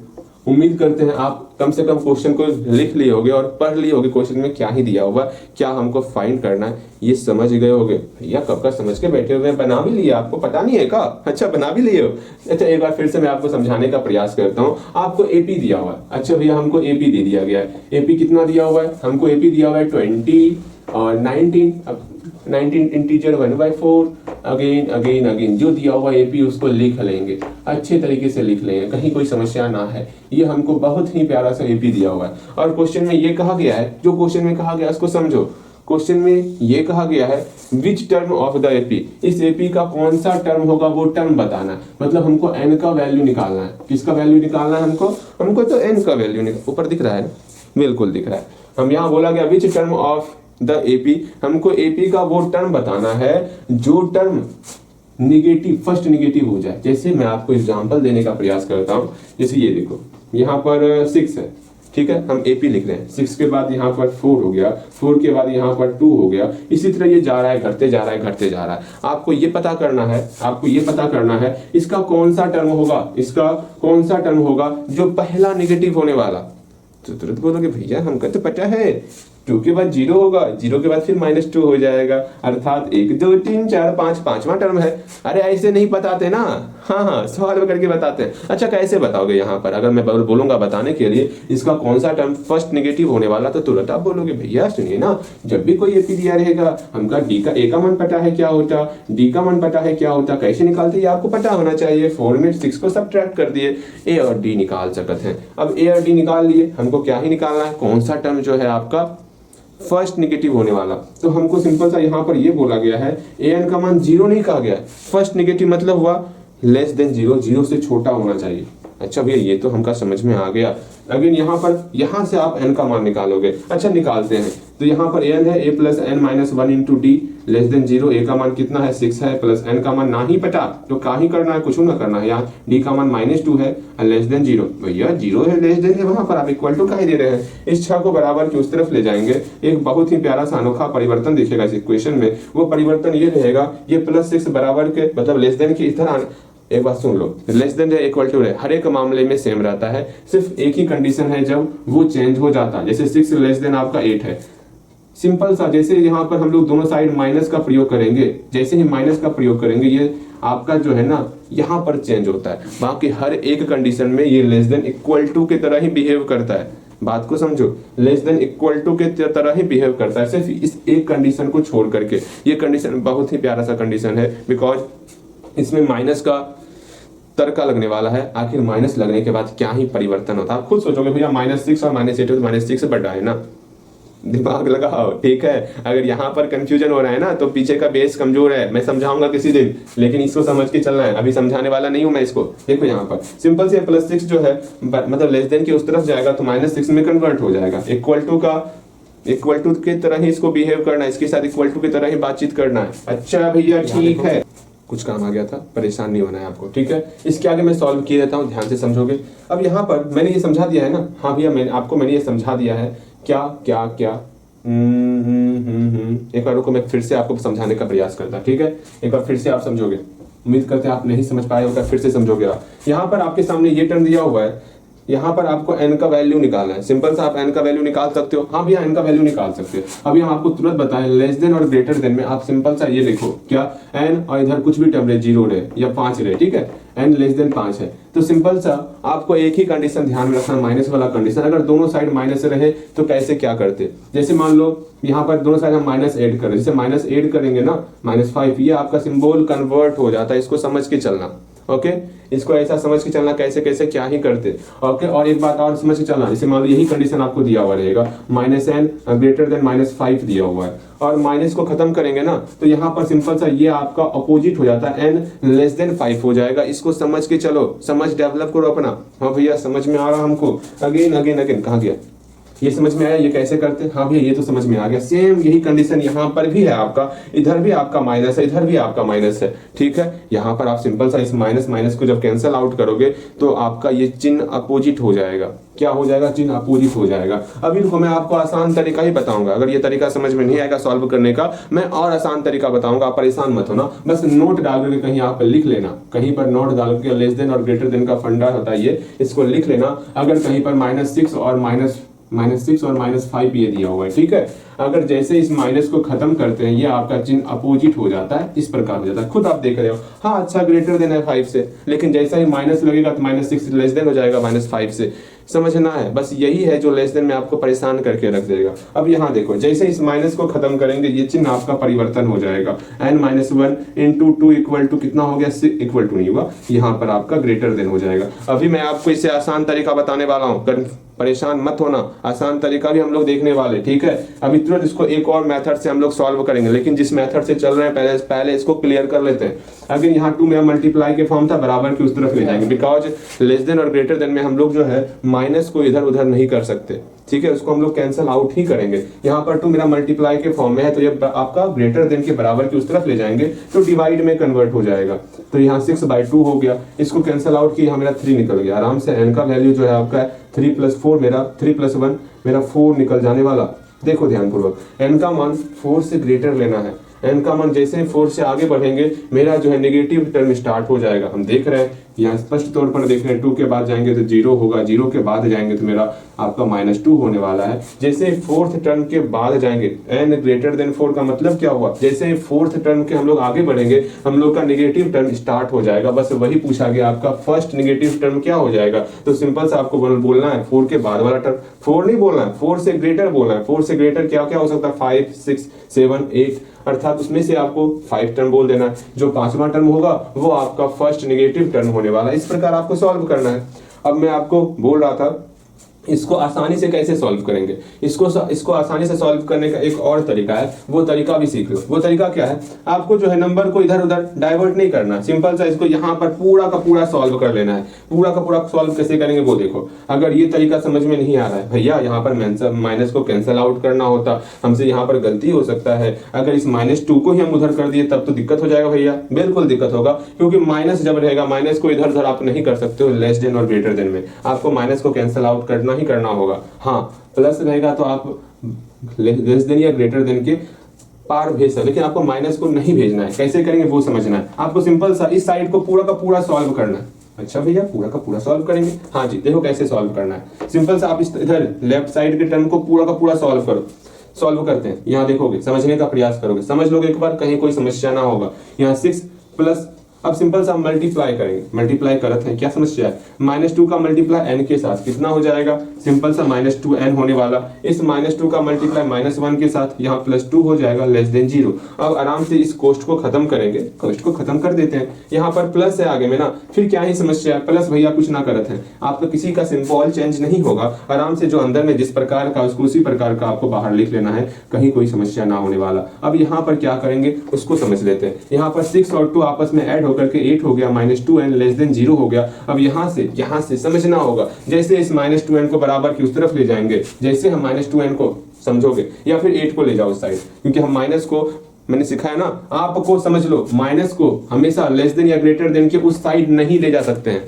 उम्मीद करते हैं आप कम से कम क्वेश्चन को लिख लिए होगे और पढ़ लिए होगे, क्वेश्चन में क्या ही दिया हुआ, क्या हमको फाइंड करना है, ये समझ गए होगे। भैया कब का समझ के बैठे हुए, बना भी लिया, आपको पता नहीं है का? अच्छा बना भी लिए हो। अच्छा एक बार फिर से मैं आपको समझाने का प्रयास करता हूँ। आपको AP दिया हुआ है। अच्छा भैया हमको AP दे दिया गया है। AP कितना दिया हुआ है? हमको AP दिया हुआ है 20 और 19 इंटीजर 1/4। अगेन जो दिया हुआ AP उसको लिख लेंगे, अच्छे तरीके से लिख लेंगे, कहीं कोई समस्या ना है। ये हमको बहुत ही प्यारा सा AP दिया हुआ है। और क्वेश्चन में ये कहा गया है, जो क्वेश्चन में कहा गया उसको समझो। क्वेश्चन में ये कहा गया है which term of the AP, इस AP का कौन सा टर्म होगा वो टर्म बताना है। मतलब हमको n का वैल्यू निकालना है। किसका वैल्यू निकालना है हमको तो n का वैल्यू ऊपर दिख रहा है, बिल्कुल दिख रहा है। हम यहाँ बोला गया which term of the AP, हमको एपी का वो टर्म बताना है जो टर्म निगेटिव, फर्स्ट निगेटिव हो जाए। जैसे मैं आपको एग्जांपल देने का प्रयास करता हूं, जैसे ये देखो यहाँ पर 6 है, ठीक है, हम एपी लिख रहे हैं, 6 के बाद यहाँ पर 4 हो गया, 4 के बाद यहाँ पर 2 हो गया, इसी तरह ये जा रहा है, घटते जा रहा है, घटते जा रहा है। आपको ये पता करना है, आपको ये पता करना है इसका कौन सा टर्म होगा, इसका कौन सा टर्म होगा जो पहला निगेटिव होने वाला। तो तुरंत बोलोगे भैया हमको तो पता है 2 के बाद 0 होगा, 0 के बाद फिर -2 हो जाएगा, अर्थात 1 2 3 4 5 पांचवा टर्म है। अरे ऐसे नहीं बताते ना, हाँ सॉल्व करके बताते हैं। अच्छा कैसे बताओगे यहाँ पर, अगर मैं बोलूंगा बताने के लिए इसका कौन सा टर्म फर्स्ट नेगेटिव होने वाला, तो तुरंत आप बोलोगे भैया सुनिए ना, जब भी कोई एपी दिया रहेगा हमका डी का ए का मान पता है क्या होता, डी का मान पता है क्या होता, कैसे निकालते ये आपको पता होना चाहिए। 4 में 6 को सब्ट्रैक्ट कर दिए, ए और डी निकाल सकते हैं। अब ए और डी निकाल लिए, हमको क्या ही निकालना है, कौन सा टर्म जो है आपका फर्स्ट निगेटिव होने वाला। तो हमको सिंपल सा यहाँ पर ये बोला गया है ए एन का मान 0 नहीं कहा गया, फर्स्ट निगेटिव मतलब हुआ लेस देन 0, 0 से छोटा होना चाहिए। अच्छा भैया ये तो हमका समझ में आ गया। अगेन यहाँ पर, यहाँ से आप n का मान निकालोगे। अच्छा निकालते हैं, तो यहाँ पर n है, a plus n minus 1 into D less than 0, a का मान कितना है 6 है, प्लस n का मान ना ही पता तो का ही करना है, कुछ ना करना है। यहाँ d का मान -2 है लेस देन 0, भैया 0 है लेस देन है, वहां पर आप इक्वल टू का ही दे रहे हैं। इस 6 को बराबर की उस तरफ ले जाएंगे, एक बहुत ही प्यारा सा अनोखा परिवर्तन दिखेगा इस इक्वेशन में। वो परिवर्तन ये रहेगा, ये +6 बराबर के मतलब लेस देन की तरह, एक बात सुन लो, लेस देन है इक्वल टू है हर एक मामले में सेम रहता है, सिर्फ एक ही कंडीशन है जब वो चेंज हो जाता है। जैसे 6 लेस देन आपका 8 है, सिंपल सा, जैसे यहाँ पर हम लोग दोनों साइड माइनस का प्रयोग करेंगे, जैसे ही माइनस का प्रयोग करेंगे ये आपका जो है ना यहाँ पर चेंज होता है। बाकी हर एक कंडीशन में ये लेस देन इक्वल टू की तरह ही बिहेव करता है। बात को समझो, लेस देन इक्वल टू के तरह ही बिहेव करता है, सिर्फ इस एक कंडीशन को छोड़ करके। ये कंडीशन बहुत ही प्यारा सा कंडीशन है, बिकॉज इसमें माइनस का तर्का लगने वाला है। आखिर माइनस लगने के बाद क्या ही परिवर्तन होता है, आप खुद सोचोगे भैया -6 और -8 तो -6 से बड़ा है ना, दिमाग लगाओ, ठीक है। अगर यहाँ पर कंफ्यूजन हो रहा है ना तो पीछे का बेस कमजोर है, मैं समझाऊंगा किसी दिन, लेकिन इसको समझ के चलना है, अभी समझाने वाला नहीं हूं मैं इसको। देखो यहाँ पर सिंपल से +6 जो है मतलब लेस देन की उस तरफ जाएगा तो -6 में कन्वर्ट हो जाएगा। इक्वल टू के तरह ही इसको बिहेव करना है, इसके साथ इक्वल टू की तरह ही बातचीत करना है। अच्छा भैया ठीक है, कुछ काम आ गया था, परेशान नहीं होना है आपको, ठीक है। इसके आगे मैं सॉल्व किए देता हूँ, ध्यान से समझोगे। अब यहाँ पर मैंने ये समझा दिया है ना, हाँ भैया मैंने ये समझा दिया है, क्या क्या क्या एक बार रुको, मैं फिर से आपको समझाने का प्रयास करता, ठीक है। एक बार फिर से आप समझोगे, उम्मीद करते हैं आप नहीं समझ पाए होगा, फिर से समझोगे आप। यहाँ पर आपके सामने ये टर्म दिया हुआ है, यहाँ पर आपको n का वैल्यू निकालना है। सिंपल सा आप n का वैल्यू निकाल सकते हो, हाँ भैया n का वैल्यू निकाल सकते हो। अभी हम आपको तुरंत बताएं, लेस देन और ग्रेटर देन में आप सिंपल सा ये देखो, क्या n और इधर कुछ भी टर्म रहे, 0 रहे या 5 रहे, ठीक है, n लेस देन 5 है, तो सिंपल सा आपको एक ही कंडीशन ध्यान में रखना, माइनस वाला कंडीशन। अगर दोनों साइड माइनस रहे तो कैसे क्या करते, जैसे मान लो यहाँ पर दोनों साइड हम माइनस ऐड करें, जैसे माइनस ऐड करेंगे ना -5, ये आपका सिंबल कन्वर्ट हो जाता है, इसको समझ के चलना, ओके। इसको ऐसा समझ के चलना, कैसे कैसे क्या ही करते, ओके। और एक बात और समझ के चलना, जैसे मान लो यही कंडीशन आपको दिया हुआ रहेगा, -n ग्रेटर देन -5 दिया हुआ है, और माइनस को खत्म करेंगे ना तो यहाँ पर सिंपल सा ये आपका अपोजिट हो जाता है, n लेस देन 5 हो जाएगा। इसको समझ के चलो, समझ डेवलप करो अपना। हाँ भैया समझ में आ रहा हमको, अगेन कहाँ गया, ये समझ में आया ये कैसे करते, हाँ भैया ये तो समझ में आ गया। सेम यही कंडीशन यहाँ पर भी है आपका, इधर भी आपका माइनस है, इधर भी आपका माइनस है, ठीक है। यहाँ पर आप सिंपल सा इस माइनस को जब कैंसिल आउट करोगे तो आपका ये चिन्ह अपोजिट हो जाएगा। क्या हो जाएगा, चिन्ह अपोजिट हो जाएगा। अभी रुको, मैं आपको आसान तरीका ही बताऊंगा, अगर ये तरीका समझ में नहीं आएगा सॉल्व करने का, मैं और आसान तरीका बताऊंगा, आप परेशान मत होना। बस नोट डाल करके कहीं आप लिख लेना, कहीं पर नोट डाल के, लेस देन और ग्रेटर देन का फंडा होता है ये, इसको लिख लेना। अगर कहीं पर -6 और -5 ये दिया हुआ है, ठीक है। अगर जैसे इस माइनस को खत्म करते हैं ये आपका चिन्ह अपोजिट हो जाता है, इस प्रकार हो जाता है, खुद आप देख रहे हो। हाँ अच्छा ग्रेटर देन है 5 से, लेकिन जैसा ही माइनस लगेगा तो -6 लेस देन हो जाएगा -5 से। समझना है, बस यही है जो लेस देन में आपको परेशान करके रख देगा। अब यहाँ देखो, जैसे इस माइनस को खत्म करेंगे ये चिन्ह आपका परिवर्तन हो जाएगा, n-1 इंटू 2 इक्वल टू कितना हो गया, 6 इक्वल टू नहीं हुआ, यहाँ पर आपका ग्रेटर देन हो जाएगा। अभी मैं आपको इससे आसान तरीका बताने वाला हूँ, परेशान मत होना, आसान तरीका भी हम लोग देखने वाले, ठीक है। अभी तुरंत इसको एक और मेथड से हम लोग सॉल्व करेंगे, लेकिन जिस मेथड से चल रहे हैं पहले इसको क्लियर कर लेते हैं। अगर यहाँ 2 मेरा मल्टीप्लाई के फॉर्म था, बराबर की उस तरफ ले जाएंगे, बिकॉज लेस देन और ग्रेटर देन में हम लोग जो है माइनस को इधर उधर नहीं कर सकते, ठीक है। उसको हम लोग कैंसिल आउट ही करेंगे। यहाँ पर 2 मेरा मल्टीप्लाई के फॉर्म में है, तो ये आपका ग्रेटर देन के बराबर की उस तरफ ले जाएंगे तो डिवाइड में कन्वर्ट हो जाएगा। तो यहाँ 6/2 हो गया, इसको कैंसिल आउट किया, मेरा 3 निकल गया। आराम से n का वैल्यू जो है आपका 3 + 4 मेरा 3 + 1 मेरा 4 निकल जाने वाला। देखो ध्यानपूर्वक, n का मान 4 से ग्रेटर लेना है। n का मान जैसे ही 4 से आगे बढ़ेंगे मेरा जो है नेगेटिव टर्म स्टार्ट हो जाएगा। हम देख रहे हैं यहाँ स्पष्ट तौर पर देख रहे हैं, 2 के बाद जाएंगे तो 0 होगा, 0 के बाद जाएंगे तो मेरा आपका -2 होने वाला है। जैसे 4th टर्म के बाद जाएंगे, n ग्रेटर देन 4 का मतलब क्या हुआ, जैसे 4th टर्म के हम लोग आगे बढ़ेंगे हम लोग का नेगेटिव टर्म स्टार्ट हो जाएगा। बस वही पूछा गया, आपका फर्स्ट नेगेटिव टर्म क्या हो जाएगा, तो सिंपल सा आपको बोलना है 4 के बाद वाला टर्म। 4 नहीं बोलना है, 4 से ग्रेटर बोलना है। 4 से ग्रेटर क्या क्या हो सकता है, 5, 6, 7, 8, अर्थात उसमें से आपको 5 टर्म बोल देना है। जो 5वां टर्म होगा वो आपका फर्स्ट नेगेटिव टर्म होने वाला है। इस प्रकार आपको सॉल्व करना है। अब मैं आपको बोल रहा था इसको आसानी से कैसे सॉल्व करेंगे, इसको आसानी से सॉल्व करने का एक और तरीका है, वो तरीका भी सीख लो। वो तरीका क्या है, आपको जो है नंबर को इधर उधर डाइवर्ट नहीं करना, सिंपल सा इसको यहाँ पर पूरा का पूरा सॉल्व कर लेना है। पूरा का पूरा सॉल्व कैसे करेंगे वो देखो। अगर ये तरीका समझ में नहीं आ रहा है भैया, यहाँ पर माइनस को कैंसिल आउट करना होता, हमसे यहाँ पर गलती हो सकता है। अगर इस -2 को ही हम उधर कर दिए तब तो दिक्कत हो जाएगा भैया, बिल्कुल दिक्कत होगा, क्योंकि माइनस जब रहेगा माइनस को इधर उधर आप नहीं कर सकते हो लेस देन और ग्रेटर देन में, आपको माइनस को कैंसिल आउट करना ही करना होगा। हाँ, प्लस रहेगा तो आप लेस देन या ग्रेटर देन के पार भेज सकते, लेकिन आपको माइनस को नहीं भेजना है। कैसे करेंगे वो समझना है आपको। सिंपल सा इस साइड को पूरा का पूरा सॉल्व करना है। अच्छा भैया, पूरा का पूरा सॉल्व करेंगे? हाँ जी, देखो कैसे सॉल्व करना है। सिंपल सा आप इधर लेफ्ट साइड के टर्म को पूरा का पूरा सॉल्व करो। सॉल्व करते हैं, यहाँ देखोगे, समझने का प्रयास करोगे, समझ लोगे एक बार, कहीं कोई समस्या ना होगा। यहाँ 6 प्लस, अब सिंपल सा मल्टीप्लाई करेंगे, मल्टीप्लाई करते हैं, क्या समस्या है, -2 का मल्टीप्लाई n के साथ कितना हो जाएगा, सिंपल सा -2n होने वाला। इस -2 का मल्टीप्लाई -1 के साथ यहाँ +2 हो जाएगा लेस देन 0। अब आराम से इस कोष्ट को खत्म करेंगे, कोष्ट को खत्म कर देते हैं। यहाँ पर प्लस है आगे में ना, फिर क्या ही समस्या है, प्लस भैया कुछ ना करते हैं, आपका किसी का सिंबल चेंज नहीं होगा। आराम से जो अंदर में जिस प्रकार का उसको उसी प्रकार का आपको बाहर लिख लेना है, कहीं कोई समस्या ना होने वाला। अब यहाँ पर क्या करेंगे उसको समझ लेते हैं। यहाँ पर 6 और 2 आपस में ऐड करके 8 हो गया, -2n लेस देन 0 हो गया। अब यहाँ से समझना होगा, जैसे इस -2n को बराबर की उस तरफ ले जाएंगे, जैसे हम -2n को समझोगे, या फिर 8 को ले जाओ उस साइड, क्योंकि हम माइनस को मैंने सिखाया ना आपको, समझ लो माइनस को हमेशा लेस देन या ग्रेटर देन के उस साइड नहीं ले जा सकते हैं।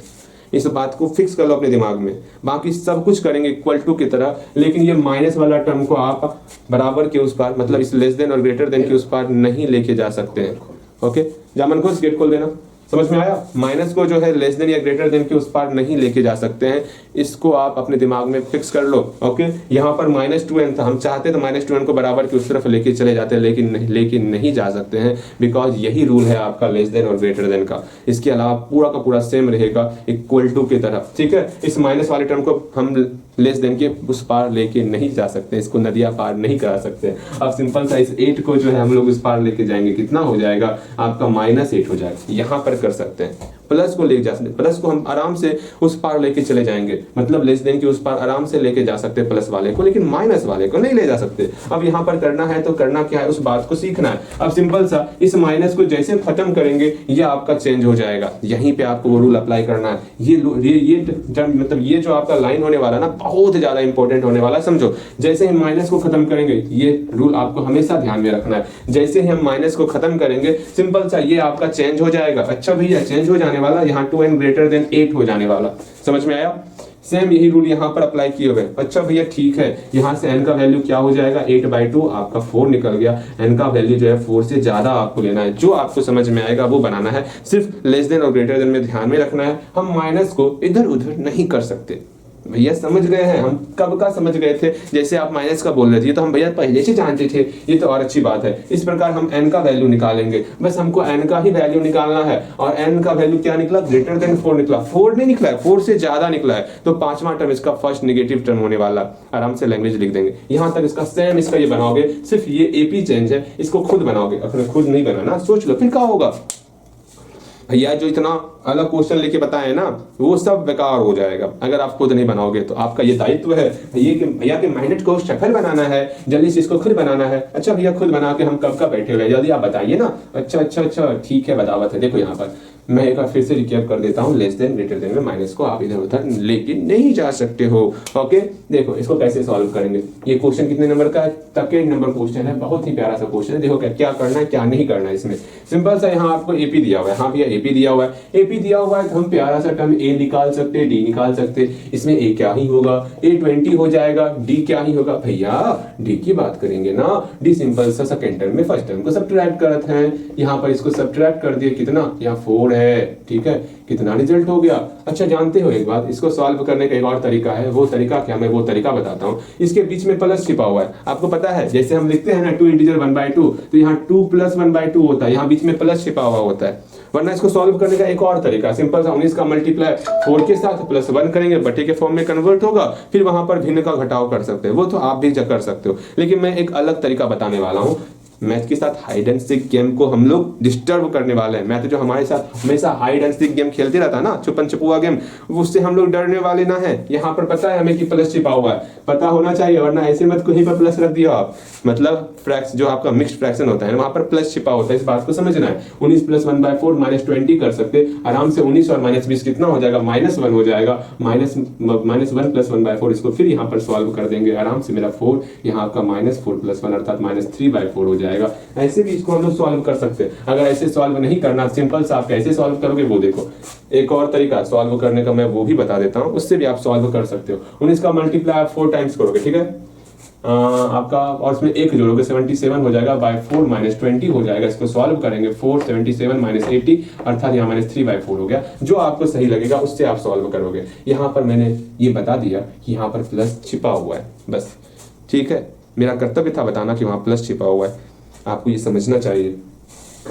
इस बात को फिक्स कर लो अपने दिमाग में। बाकी सब कुछ करेंगे इक्वल टू की तरह, लेकिन ये माइनस वाला टर्म को आप बराबर के उस पार, मतलब इस लेस देन और ग्रेटर देन के उस पार नहीं लेके जा सकते हैं। ओके, जामन को गेट खोल देना, समझ में आया। माइनस को जो है लेस देन या ग्रेटर देन के उस पार नहीं लेके जा सकते हैं, इसको आप अपने दिमाग में फिक्स कर लो। ओके, यहाँ पर -2n था, हम चाहते तो -2n को बराबर की उस तरफ लेके चले जाते हैं, लेकिन नहीं जा सकते हैं, बिकॉज यही रूल है आपका लेस देन और ग्रेटर देन का। इसके अलावा पूरा का पूरा सेम रहेगा इक्वल टू की तरफ, ठीक है। इस माइनस वाले टर्म को हम लेस देन के उस पार लेके नहीं जा सकते, इसको नदियां पार नहीं करा सकते। अब सिंपल सा इस 8 को जो है हम लोग उस पार लेके जाएंगे, कितना हो जाएगा आपका -8 हो जाएगा। यहाँ पर कर सकते हैं, प्लस को लेके जा सकते, प्लस को हम आराम से उस पार लेके चले जाएंगे, मतलब लेस देन के उस पार आराम से लेके जा सकते हैं प्लस वाले को, लेकिन माइनस वाले को नहीं ले जा सकते। अब यहाँ पर करना है तो करना क्या है, उस बात को सीखना है। अब सिंपल सा इस माइनस को जैसे खत्म करेंगे ये आपका चेंज हो जाएगा, यहीं पे आपको वो रूल अप्लाई करना है। ये मतलब ये जो आपका लाइन होने वाला ना, बहुत ज्यादा इंपॉर्टेंट होने वाला, समझो। जैसे ही माइनस को खत्म करेंगे, ये रूल आपको हमेशा ध्यान में रखना है, जैसे ही हम माइनस को खत्म करेंगे सिंपल सा ये आपका चेंज हो जाएगा। अच्छा भैया, चेंज हो जाने वाला, यहाँ 2n ग्रेटर देन 8 हो जाने वाला, समझ में आया। सेम यही रूल यहाँ पर अप्लाई किए हुए। अच्छा भैया ठीक है, यहाँ से n का वैल्यू क्या हो जाएगा, 8/2 आपका 4 निकल गया। n का वैल्यू जो है 4 से ज्यादा आपको लेना है, जो आपको समझ में आएगा वो बनाना है। सिर्फ लेस देन और ग्रेटर देन में ध्यान में रखना है, हम माइनस को इधर उधर नहीं कर सकते। भैया समझ गए हैं, हम कब का समझ गए थे, जैसे आप माइनस का बोल रहे थे, ये तो हम भैया पहले से जानते थे, ये तो और अच्छी बात है। इस प्रकार हम n का वैल्यू निकालेंगे, बस हमको n का ही वैल्यू निकालना है। और n का वैल्यू क्या निकला, ग्रेटर देन 4 निकला। 4 नहीं निकला है, 4 से ज्यादा निकला है, तो 5वां टर्म इसका फर्स्ट नेगेटिव टर्म होने वाला। आराम से लैंग्वेज लिख देंगे, यहाँ तक इसका सेम इसका ये बनाओगे, सिर्फ ये AP चेंज है, इसको खुद बनाओगे। अगर खुद नहीं बनाना सोच लो फिर क्या होगा। भैया जो इतना अलग क्वेश्चन लेके बताए ना वो सब बेकार हो जाएगा अगर आप खुद नहीं बनाओगे। तो आपका ये दायित्व है भैया के माइंड को सफल बनाना है, जल्दी से इसको खुद बनाना है। अच्छा भैया खुद बना के हम कब का बैठे हुए हैं, जल्दी आप बताइए ना। अच्छा ठीक है बतावत है। देखो यहाँ पर मैं एक बार फिर से रिकैप कर देता हूँ, लेस देन ग्रेटर देन में माइनस को आप इधर उधर लेके नहीं जा सकते हो। ओके देखो इसको कैसे सॉल्व करेंगे। ये क्वेश्चन कितने नंबर का है, सेकंड नंबर क्वेश्चन है, बहुत ही प्यारा सा क्वेश्चन है। देखो क्या करना है क्या नहीं करना है इसमें। सिंपल सा यहाँ आपको एपी दिया हुआ है, हाँ भैया एपी दिया हुआ है। एपी दिया हुआ है तो हम प्यारा सा टर्म ए निकाल सकते हैं, डी निकाल सकते हैं। इसमें ए क्या ही होगा, ए 20 हो जाएगा, डी क्या ही होगा भैया, डी की बात करेंगे ना। डी सिंपल सा सेकंड टर्म में फर्स्ट टर्म को सब्ट्रैक्ट करते हैं। यहाँ पर इसको सब्ट्रैक्ट कर दिए, कितना, यहाँ 4 है, ठीक है। कितना रिजल्ट हो गया। अच्छा जानते हो एक बात, इसको सॉल्व करने का एक और तरीका है। वो तरीका क्या, मैं वो तरीका बताता हूँ। इसके बीच में प्लस छिपा हुआ है, आपको पता है। जैसे हम लिखते हैं ना 2 इंटीजर 1/2, तो यहाँ 2 + 1/2 होता है, यहाँ बीच में प्लस छिपा हुआ होता है। वरना इसको सॉल्व करने का एक और तरीका, सिंपल सा 19 का मल्टीप्लाई 4 के साथ +1 करेंगे, बटे के फॉर्म में कन्वर्ट होगा, फिर वहां पर भिन्न का घटाव कर सकते हैं। वो तो आप भी कर सकते हो, लेकिन मैं एक अलग तरीका बताने वाला हूँ। मैथ के साथ हाइड एंड सीक गेम को हम लोग डिस्टर्ब करने वाले हैं। मैथ जो हमारे साथ हमेशा हाइड एंड सीक गेम खेलते रहता है ना, छुपन छुपुआ गेम, उससे हम लोग डरने वाले ना है। यहाँ पर पता है हमें कि प्लस छिपा हुआ है, पता होना चाहिए, वरना ऐसे मत कहीं पर प्लस रख दिया आप। मतलब फ्रैक्स जो आपका मिक्स्ड फ्रैक्शन होता है वहां पर प्लस छिपा होता है, इस बात को समझना है। 19 + 1/4 -20 कर सकते आराम से। 19 और -20 कितना हो जाएगा, -1 हो जाएगा। -1 + 1/4 इसको फिर यहाँ पर सॉल्व कर देंगे आराम से। मेरा 4 यहाँ आपका -4 + 1 अर्थात -3/4 हो जाएगा। ऐसे भी इसको हम लोग सॉल्व कर सकते हैं। अगर ऐसे सॉल्व नहीं करना, सिंपल सा आप कैसे सॉल्व करोगे वो देखो। एक और तरीका सॉल्व करने का मैं वो भी बता देता हूँ, उससे भी आप सॉल्व कर सकते हो। 19 का मल्टीप्लाई आप 4 टाइम्स करोगे, ठीक है, आपका, और उसमें 1 जोड़ोगे 77 हो जाएगा, बाय 4 -20 हो जाएगा। इसको सॉल्व करेंगे 4 77 -80 अर्थात यहाँ -3/4 हो गया। जो आपको सही लगेगा उससे आप सॉल्व करोगे। यहाँ पर मैंने ये बता दिया कि यहाँ पर प्लस छिपा हुआ है, बस ठीक है। मेरा कर्तव्य था बताना कि वहाँ प्लस छिपा हुआ है, आपको ये समझना चाहिए।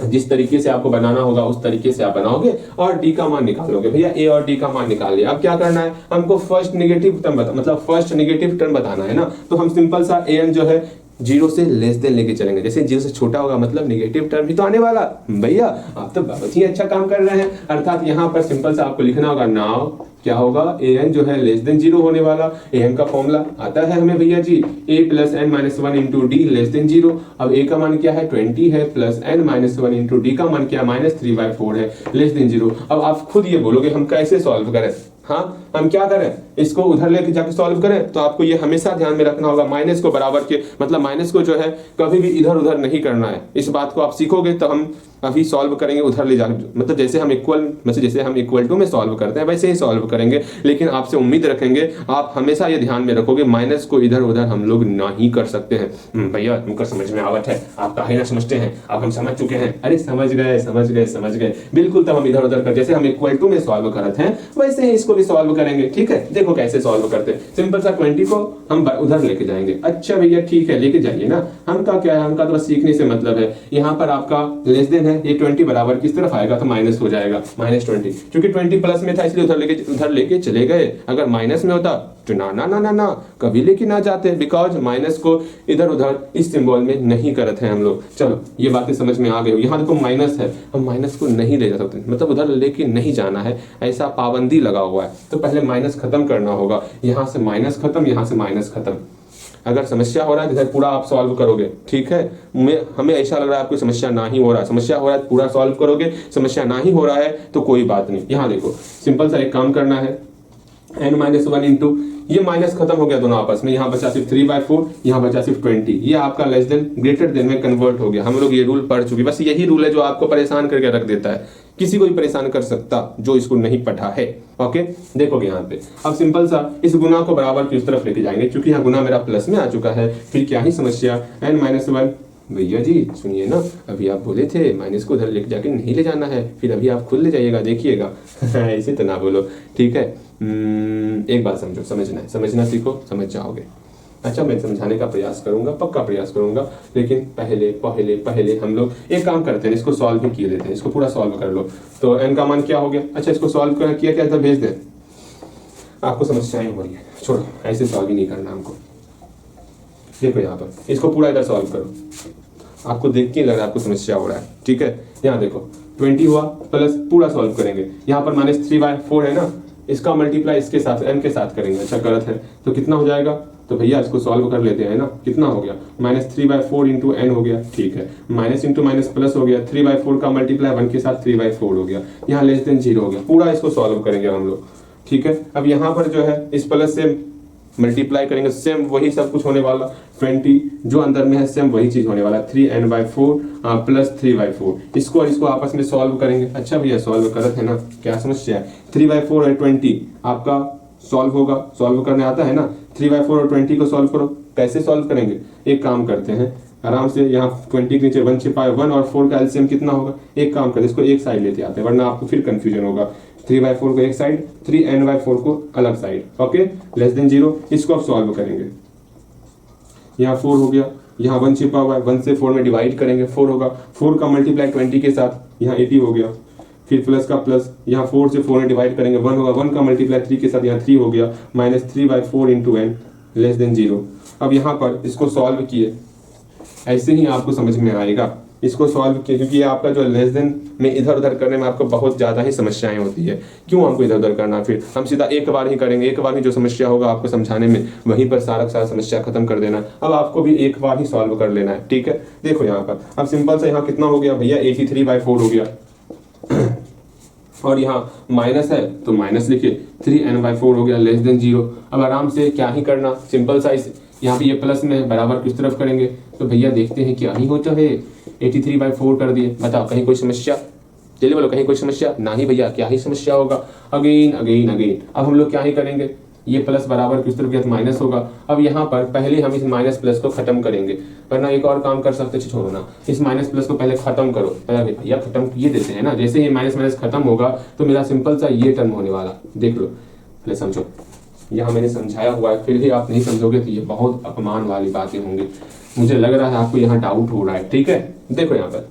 जिस तरीके से आपको बनाना होगा उस तरीके से आप बनाओगे और डी का मान निकालोगे। भैया ए और डी का मान निकाल लिया, अब क्या करना है, हमको फर्स्ट नेगेटिव टर्म मतलब फर्स्ट नेगेटिव टर्म बताना है ना। तो हम सिंपल सा एन जो है 0 से लेस देन लेके चलेंगे। जैसे 0 से छोटा होगा मतलब नेगेटिव टर्म ही तो आने वाला। भैया आप तो बहुत ही अच्छा काम कर रहे हैं। अर्थात यहाँ पर सिंपल सा आपको लिखना होगा नाउ क्या होगा, an जो है लेस देन 0 होने वाला। an का फॉर्मूला आता है हमें भैया जी, a + n - 1 * d less than 0। अब a का मान क्या है 20 है, प्लस n - 1 * d का मान क्या -3/4 है, लेस देन 0। अब आप खुद ये बोलोगे हम कैसे सॉल्व करें। हाँ हम क्या करें, इसको उधर लेके जाके सॉल्व करें। तो आपको ये हमेशा ध्यान में रखना होगा, माइनस को बराबर के मतलब माइनस को जो है कभी भी इधर उधर नहीं करना है। इस बात को आप सीखोगे तो हम अभी सॉल्व करेंगे उधर ले जाकर, मतलब जैसे हम इक्वल टू में सॉल्व करते हैं वैसे ही सॉल्व करेंगे। लेकिन आपसे उम्मीद रखेंगे आप हमेशा ये ध्यान में रखोगे माइनस को इधर उधर हम लोग नहीं कर सकते हैं। भैया तुमको समझ में आवत है, आप काहे ना समझते हैं, अब हम समझ चुके हैं। अरे समझ गए बिल्कुल। तब हम इधर उधर कर, जैसे हम इक्वल टू में सॉल्व करते हैं वैसे ही इसको भी सॉल्व करेंगे, ठीक है। देखो कैसे सॉल्व करते हैं। सिंपल सा 20 को हम उधर लेके जाएंगे। अच्छा भैया ठीक है लेके जाइए ना, हमका क्या है, हमका तो बस सीखने से मतलब है। यहाँ पर आपका लेस देन है, ये 20 बराबर किस तरफ आएगा तो माइनस हो जाएगा, -20। क्योंकि 20 प्लस में था इसलिए उधर लेके चले गए। अगर माइनस में होता तो ना कभी लेके ना जाते, बिकॉज माइनस को इधर उधर इस सिंबल में नहीं करते हैं हम लोग। चलो ये बातें समझ में आ गई। यहाँ देखो माइनस है, हम माइनस को नहीं ले जा सकते, मतलब उधर लेके नहीं जाना है, ऐसा पाबंदी लगा हुआ है। तो पहले माइनस खत्म करना होगा, यहाँ से माइनस खत्म, यहाँ से माइनस खत्म। अगर समस्या हो रहा है तो पूरा आप सॉल्व करोगे, ठीक है। हमें ऐसा लग रहा है आपको समस्या ना ही हो रहा है, समस्या हो रहा है पूरा सॉल्व करोगे। समस्या ना ही हो रहा है तो कोई बात नहीं। यहाँ देखो सिंपल सा एक काम करना है, n - 1 इंटू ये माइनस खत्म हो गया दोनों आपस में। यहाँ बचा सिर्फ 3/4, यहाँ बचा सिर्फ 20। ये आपका लेस देन ग्रेटर देन में कन्वर्ट हो गया। हम लोग ये रूल पढ़ चुके, बस यही रूल है जो आपको परेशान करके रख देता है। किसी को भी परेशान कर सकता जो इसको नहीं पढ़ा है। ओके देखोगे यहाँ पे अब सिंपल सा इस गुना को बराबर की उस तरफ लेके जाएंगे, क्योंकि यहाँ गुना मेरा प्लस में आ चुका है। फिर क्या ही समस्या, n - 1। भैया जी सुनिए ना, अभी आप बोले थे माइनस को उधर लेके जाके नहीं ले जाना है, फिर अभी आप खुद ले जाइएगा, देखिएगा। ऐसे तो ना बोलो, ठीक है। एक बात समझो, समझना सीखो, समझ जाओगे। अच्छा मैं समझाने का प्रयास करूंगा, पक्का प्रयास करूंगा। लेकिन पहले हम लोग एक काम करते हैं, इसको सॉल्व ही किए देते हैं। इसको पूरा सॉल्व कर लो। तो n का मान क्या हो गया। अच्छा इसको सॉल्व किया क्या था, भेज दे। आपको समस्याएं हो रही है, छोड़ो, ऐसे सॉल्व ही नहीं करना हमको। देखो यहाँ पर इसको पूरा इधर सॉल्व करो, आपको देख के लग रहा है आपको समस्या हो रहा है, ठीक है। यहाँ देखो 20 हुआ प्लस पूरा सॉल्व करेंगे, यहाँ पर -3/4 है ना, इसका मल्टीप्लाई इसके साथ n के साथ करेंगे। अच्छा गलत है तो कितना हो जाएगा, तो भैया इसको सॉल्व कर लेते हैं ना, कितना हो गया -3/4 इंटू n हो गया, ठीक है, माइनस इंटू माइनस प्लस हो गया, 3/4 का मल्टीप्लाई 1 के साथ 3/4 हो गया, यहाँ लेस देन 0 हो गया, पूरा इसको सॉल्व करेंगे हम लोग, ठीक है। अब यहाँ पर जो है इस प्लस से मल्टीप्लाई करेंगे, सेम वही सब कुछ होने वाला, 20 जो अंदर में है सेम वही चीज होने वाला, 3n/4 प्लस 3/4, इसको और इसको आपस में सॉल्व करेंगे। अच्छा भैया सॉल्व करत है ना, क्या समस्या है, 3/4 और 20 आपका सॉल्व होगा, सॉल्व करने आता है ना, 3/4 और 20 को सॉल्व करो। कैसे सॉल्व करेंगे, एक काम करते हैं आराम से, यहाँ 20 के नीचे 1 छिपाए, 1 और 4 का एलसीएम कितना होगा, एक काम करते इसको एक साइड लेते आते हैं वरना आपको फिर कंफ्यूजन होगा, 3/4 को एक साइड, 3n/4 को अलग साइड, ओके, लेस देन 0, इसको आप सॉल्व करेंगे। यहाँ 4 हो गया, यहाँ 1 छिपा हुआ है, 1 से 4 में डिवाइड करेंगे, 4 होगा, 4 का मल्टीप्लाई 20 के साथ, यहाँ 80 हो गया, फिर प्लस का प्लस, यहाँ 4 से 4 में डिवाइड करेंगे, 1 होगा, 1 का मल्टीप्लाई 3 के साथ, यहाँ 3 हो गया, -3/4 इंटू n लेस देन 0। अब यहाँ पर इसको सॉल्व किए, ऐसे ही आपको समझ में आएगा, इसको सॉल्व किए, क्योंकि आपका जो लेस देन में इधर उधर करने में आपको बहुत ज़्यादा ही समस्याएं होती है। क्यों हमको इधर उधर करना, फिर हम सीधा एक बार ही करेंगे, एक बार ही जो समस्या होगा आपको समझाने में वहीं पर सारा सारा समस्या खत्म कर देना। अब आपको भी एक बार ही सॉल्व कर लेना है, ठीक है। देखो यहाँ पर अब सिंपल से यहाँ कितना हो गया भैया, 83/4 हो गया और यहाँ माइनस है तो माइनस लिखिए, 3n/4 हो गया लेस देन 0। अब आराम से क्या ही करना, सिंपल सा, यहाँ पे ये प्लस में बराबर किस तरफ करेंगे, तो भैया देखते हैं क्या ही होता है, 83/4 कर दिए, बताओ कहीं कोई समस्या, चलिए बोलो कहीं कोई समस्या, ना ही भैया क्या ही समस्या होगा, अगेन अगेन अगेन। अब हम लोग क्या ही करेंगे, ये प्लस बराबर किस तरफ गया तो माइनस होगा। अब यहाँ पर पहले हम इस माइनस प्लस को खत्म करेंगे, वरना एक और काम कर सकते, छोड़ो ना, इस माइनस प्लस को पहले खत्म करो, भैया खत्म ये देते हैं ना, जैसे ही माइनस माइनस खत्म होगा तो मेरा सिंपल सा ये टर्म होने वाला, देख लो पहले समझो, यहाँ मैंने समझाया हुआ है, फिर भी आप नहीं समझोगे तो ये बहुत अपमान वाली बातें होंगी। मुझे लग रहा है आपको यहाँ डाउट हो रहा है, ठीक है। देखो यहाँ पर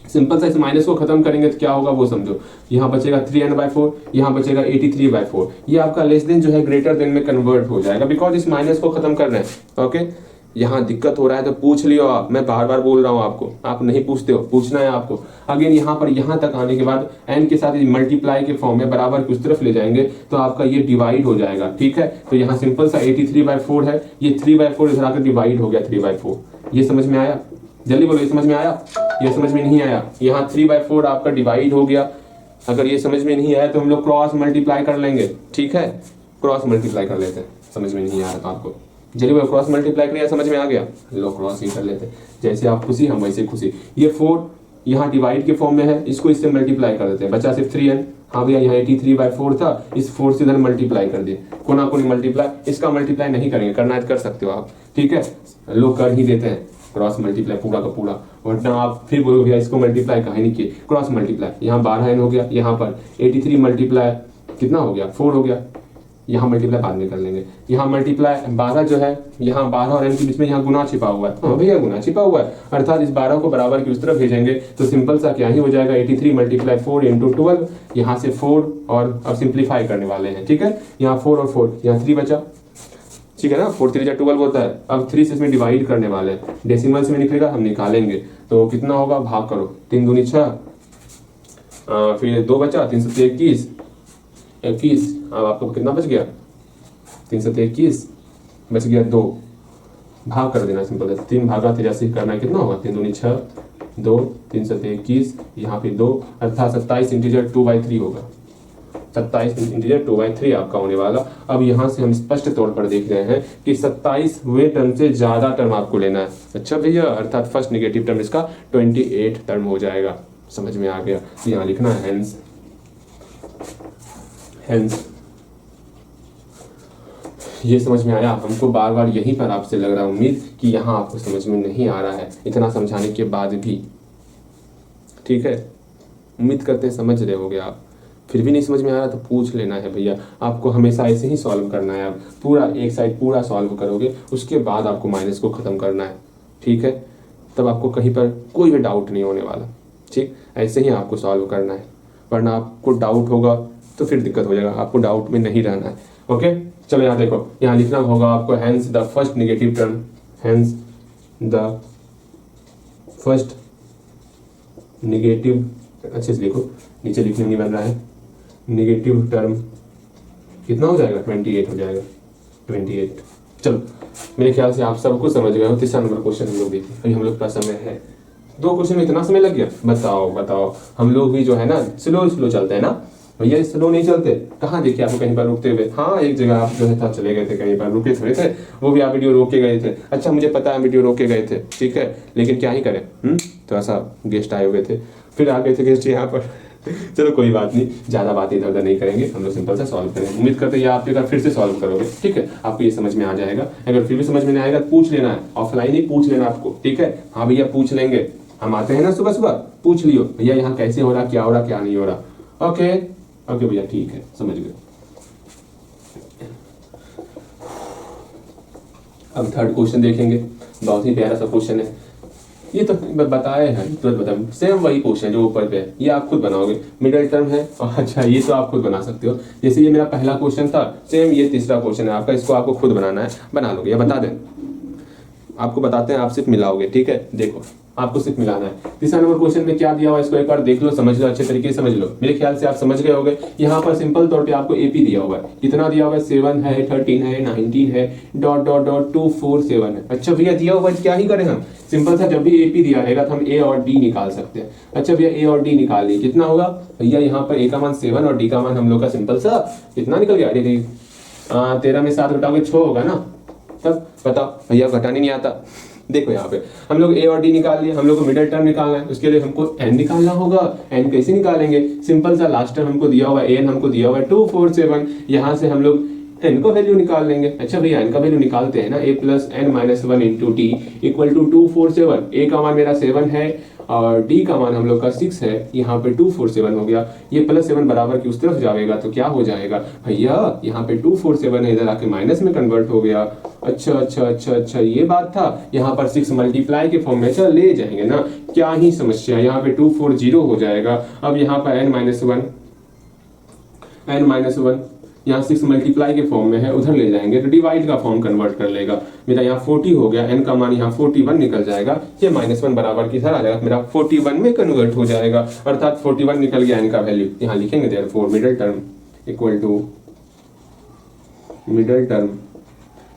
सिंपल सा इस माइनस को खत्म करेंगे तो क्या होगा वो समझो, यहाँ बचेगा 3n/4, यहाँ बचेगा 83/4, ये आपका लेस देन जो है ग्रेटर देन में कन्वर्ट हो जाएगा, बिकॉज इस माइनस को खत्म कर रहे हैं, ओके। यहाँ दिक्कत हो रहा है तो पूछ लियो आप, मैं बार बार बोल रहा हूँ आपको, आप नहीं पूछते हो, पूछना है आपको। अगेन यहाँ पर यहाँ तक आने के बाद n के साथ मल्टीप्लाई के फॉर्म में बराबर की उस तरफ ले जाएंगे तो आपका ये डिवाइड हो जाएगा, ठीक है। तो यहाँ सिंपल सा 83/4 है, ये 3/4 इधर आकर डिवाइड हो गया 3/4, ये समझ में आया, जल्दी बोलो ये समझ में आया, ये समझ में नहीं आया, यहाँ 3/4 आपका डिवाइड हो गया। अगर ये समझ में नहीं आया तो हम लोग क्रॉस मल्टीप्लाई कर लेंगे, ठीक है, क्रॉस मल्टीप्लाई कर लेते हैं, समझ में नहीं आ रहा था आपको, चलिए वो क्रॉस मल्टीप्लाई करिए, समझ में आ गया, लो क्रॉस ही कर लेते, जैसे आप खुशी हम वैसे खुशी। ये 4 यहाँ डिवाइड के फॉर्म में है, इसको इससे मल्टीप्लाई कर देते हैं, बचा सिर्फ 3n। हाँ भैया यहाँ 83/4 था, इस 4 से इधर मल्टीप्लाई कर दिए, कोना कोनी मल्टीप्लाई, इसका मल्टीप्लाई नहीं करेंगे, करना है कर सकते हो आप, ठीक है, लोग कर ही देते हैं क्रॉस मल्टीप्लाई पूरा का पूरा, वरना आप फिर बोलोगे भैया इसको मल्टीप्लाई कहीं नहीं किए, क्रॉस मल्टीप्लाई। यहाँ 12n हो गया, यहाँ पर 83 मल्टीप्लाई कितना हो गया 4 हो गया, यहाँ मल्टीप्लाई बाद में कर लेंगे, यहाँ मल्टीप्लाई 12 जो है, यहाँ 12 और n के बीच में यहाँ गुना छिपा हुआ है, हाँ भैया गुना छिपा हुआ है, अर्थात इस 12 को बराबर की उस तरफ भेजेंगे तो सिंपल सा क्या ही हो जाएगा, 83 × 4 × 12, यहाँ से 4 और अब सिंप्लीफाई करने वाले हैं, ठीक है, यहाँ 4 और 4, यहाँ 3 बचा, ठीक है ना, 4 3 12 होता है। अब 3 से इसमें डिवाइड करने वाले हैं, डेसिमल्स में निकलेगा, हम निकालेंगे तो कितना होगा, भाग करो, 3 दूनी 6, फिर 2 बचा, 3 से 21, अब आपको कितना बच गया, 3 से 21 बच गया 2, भाग कर देना सिंपल है, 3 भागा 83 करना है, कितना होगा, 3 दूनी 6, 2, 3 से 21, यहाँ पे 2, अर्थात 27 इंटीजर 2/3 होगा, 27 इंटीजर 2/3 आपका होने वाला। अब यहाँ से हम स्पष्ट तौर पर देख रहे हैं कि 27वें टर्म से ज्यादा टर्म आपको लेना है, अच्छा भैया, अर्थात फर्स्ट नेगेटिव टर्म इसका 28 टर्म हो जाएगा, समझ में आ गया, यहाँ लिखना है हेंस, ये समझ में आया। हमको बार बार यहीं पर आपसे लग रहा है उम्मीद कि यहाँ आपको समझ में नहीं आ रहा है, इतना समझाने के बाद भी, ठीक है, उम्मीद करते हैं समझ रहे होगे आप, फिर भी नहीं समझ में आ रहा तो पूछ लेना है भैया, आपको हमेशा ऐसे ही सॉल्व करना है, आप पूरा एक साइड पूरा सॉल्व करोगे, उसके बाद आपको माइनस को खत्म करना है, ठीक है, तब आपको कहीं पर कोई भी डाउट नहीं होने वाला, ठीक, ऐसे ही आपको सॉल्व करना है, वरना आपको डाउट होगा तो फिर दिक्कत हो जाएगा, आपको डाउट में नहीं रहना है, ओके। चलो यहाँ देखो, यहाँ लिखना होगा आपको hence the first negative term, hence the first negative अच्छे से लिखो, नीचे लिखने में नहीं बन रहा है। नेगेटिव टर्म कितना हो जाएगा, 28 हो जाएगा, 28। चलो मेरे ख्याल से आप सब कुछ समझ गए हो। तीसरा नंबर क्वेश्चन हम लोग देखिए, अभी हम लोग का समय है, 2 क्वेश्चन में इतना समय लग गया। बताओ हम लोग भी जो है ना स्लो चलते हैं ना भैया, स्लो नहीं चलते। कहाँ देखिए आपको कहीं पर रुकते हुए? हाँ, एक जगह आप जो है था चले गए थे, कहीं पर रुके थोड़े थे, वो भी आप वीडियो रोक के गए थे। अच्छा मुझे पता है वीडियो रोक के गए थे, ठीक है, लेकिन क्या ही करें, थोड़ा सा गेस्ट आए हुए थे, फिर आ गए थे गेस्ट यहाँ पर। चलो कोई बात नहीं, ज्यादा बात इधर उधर नहीं करेंगे, हम लोग सिंपल सा सॉल्व करेंगे। उम्मीद करते हैं आप फिर से सॉल्व करोगे, ठीक है, आपको ये समझ में आ जाएगा। अगर फिर भी समझ में नहीं आएगा पूछ लेना है, ऑफलाइन ही पूछ लेना आपको, ठीक है। हाँ भैया पूछ लेंगे, हम आते हैं ना सुबह सुबह, पूछ लियो भैया यहाँ कैसे हो रहा, क्या हो रहा, क्या नहीं हो रहा। ओके भैया ठीक है, समझ गए। अब थर्ड क्वेश्चन देखेंगे, बहुत ही प्यारा सा क्वेश्चन है। ये तो बताए हैं, तुरंत बता, सेम वही क्वेश्चन जो ऊपर पे है, ये आप खुद बनाओगे। मिडिल टर्म है, अच्छा ये तो आप खुद बना सकते हो। जैसे ये मेरा पहला क्वेश्चन था, सेम ये तीसरा क्वेश्चन है आपका, इसको आपको खुद बनाना है, बना लोगे या बता दें, आपको बताते हैं, आप सिर्फ मिलाओगे, ठीक है। देखो आपको सिर्फ मिलाना है। तीसरा नंबर क्वेश्चन में क्या दिया हुआ है, इसको एक बार देख लो, समझ लो, अच्छे तरीके से समझ लो। मेरे ख्याल से आप समझ गए होंगे। यहाँ पर सिंपल तौर पे आपको एपी दिया हुआ है, कितना दिया हुआ है, 7 है, 13 है, 19 है, ... 247 है। अच्छा भैया दिया हुआ है, क्या ही करें हम, सिंपल था, जब भी एपी दिया रहेगा तो हम ए और डी निकाल सकते हैं। अच्छा भैया ए और डी निकाल ली, कितना होगा भैया, यहाँ पर ए का मान 7 और डी का मान हम लोग का सिंपल सा कितना निकल गया, अरे 13 में 7 घटाओगे 6 होगा ना। तब बताओ भैया घटाने नहीं आता। देखो यहाँ पे हम लोग ए और डी निकाल लिए, हम लोग को मिडिल टर्म निकालना है, उसके लिए हमको एन निकालना होगा। एन कैसे निकालेंगे, सिंपल सा, लास्ट टर्म हमको दिया हुआ है एन, हमको दिया हुआ है 247, यहाँ से हम लोग एन को वैल्यू निकाल लेंगे। अच्छा भैया एन का वैल्यू निकालते हैं ना, a plus n minus 1 into t equal to 247। A का मान मेरा 7 है और डी का मान हम लोग का 6 है, यहाँ पे 247 हो गया। ये प्लस 7 बराबर की उस तरफ जाएगा तो क्या हो जाएगा भैया, यहाँ पे 247 है, इधर आके माइनस में कन्वर्ट हो गया। अच्छा ये बात था। यहाँ पर 6 मल्टीप्लाई के फॉर्म में चल ले जाएंगे ना, क्या ही समस्या, यहाँ पे 240 हो जाएगा। अब यहाँ पर n माइनस 1 यहाँ 6 मल्टीप्लाई के फॉर्म में है, उधर ले जाएंगे तो डिवाइड का फॉर्म कन्वर्ट कर लेगा। मेरा यहाँ 40 हो गया, n का मान यहाँ 41 निकल जाएगा, ये -1 बराबर की इधर आ जाएगा, मेरा 41 में कन्वर्ट हो जाएगा, अर्थात 41 निकल गया n का वैल्यू। यहाँ लिखेंगे therefore middle term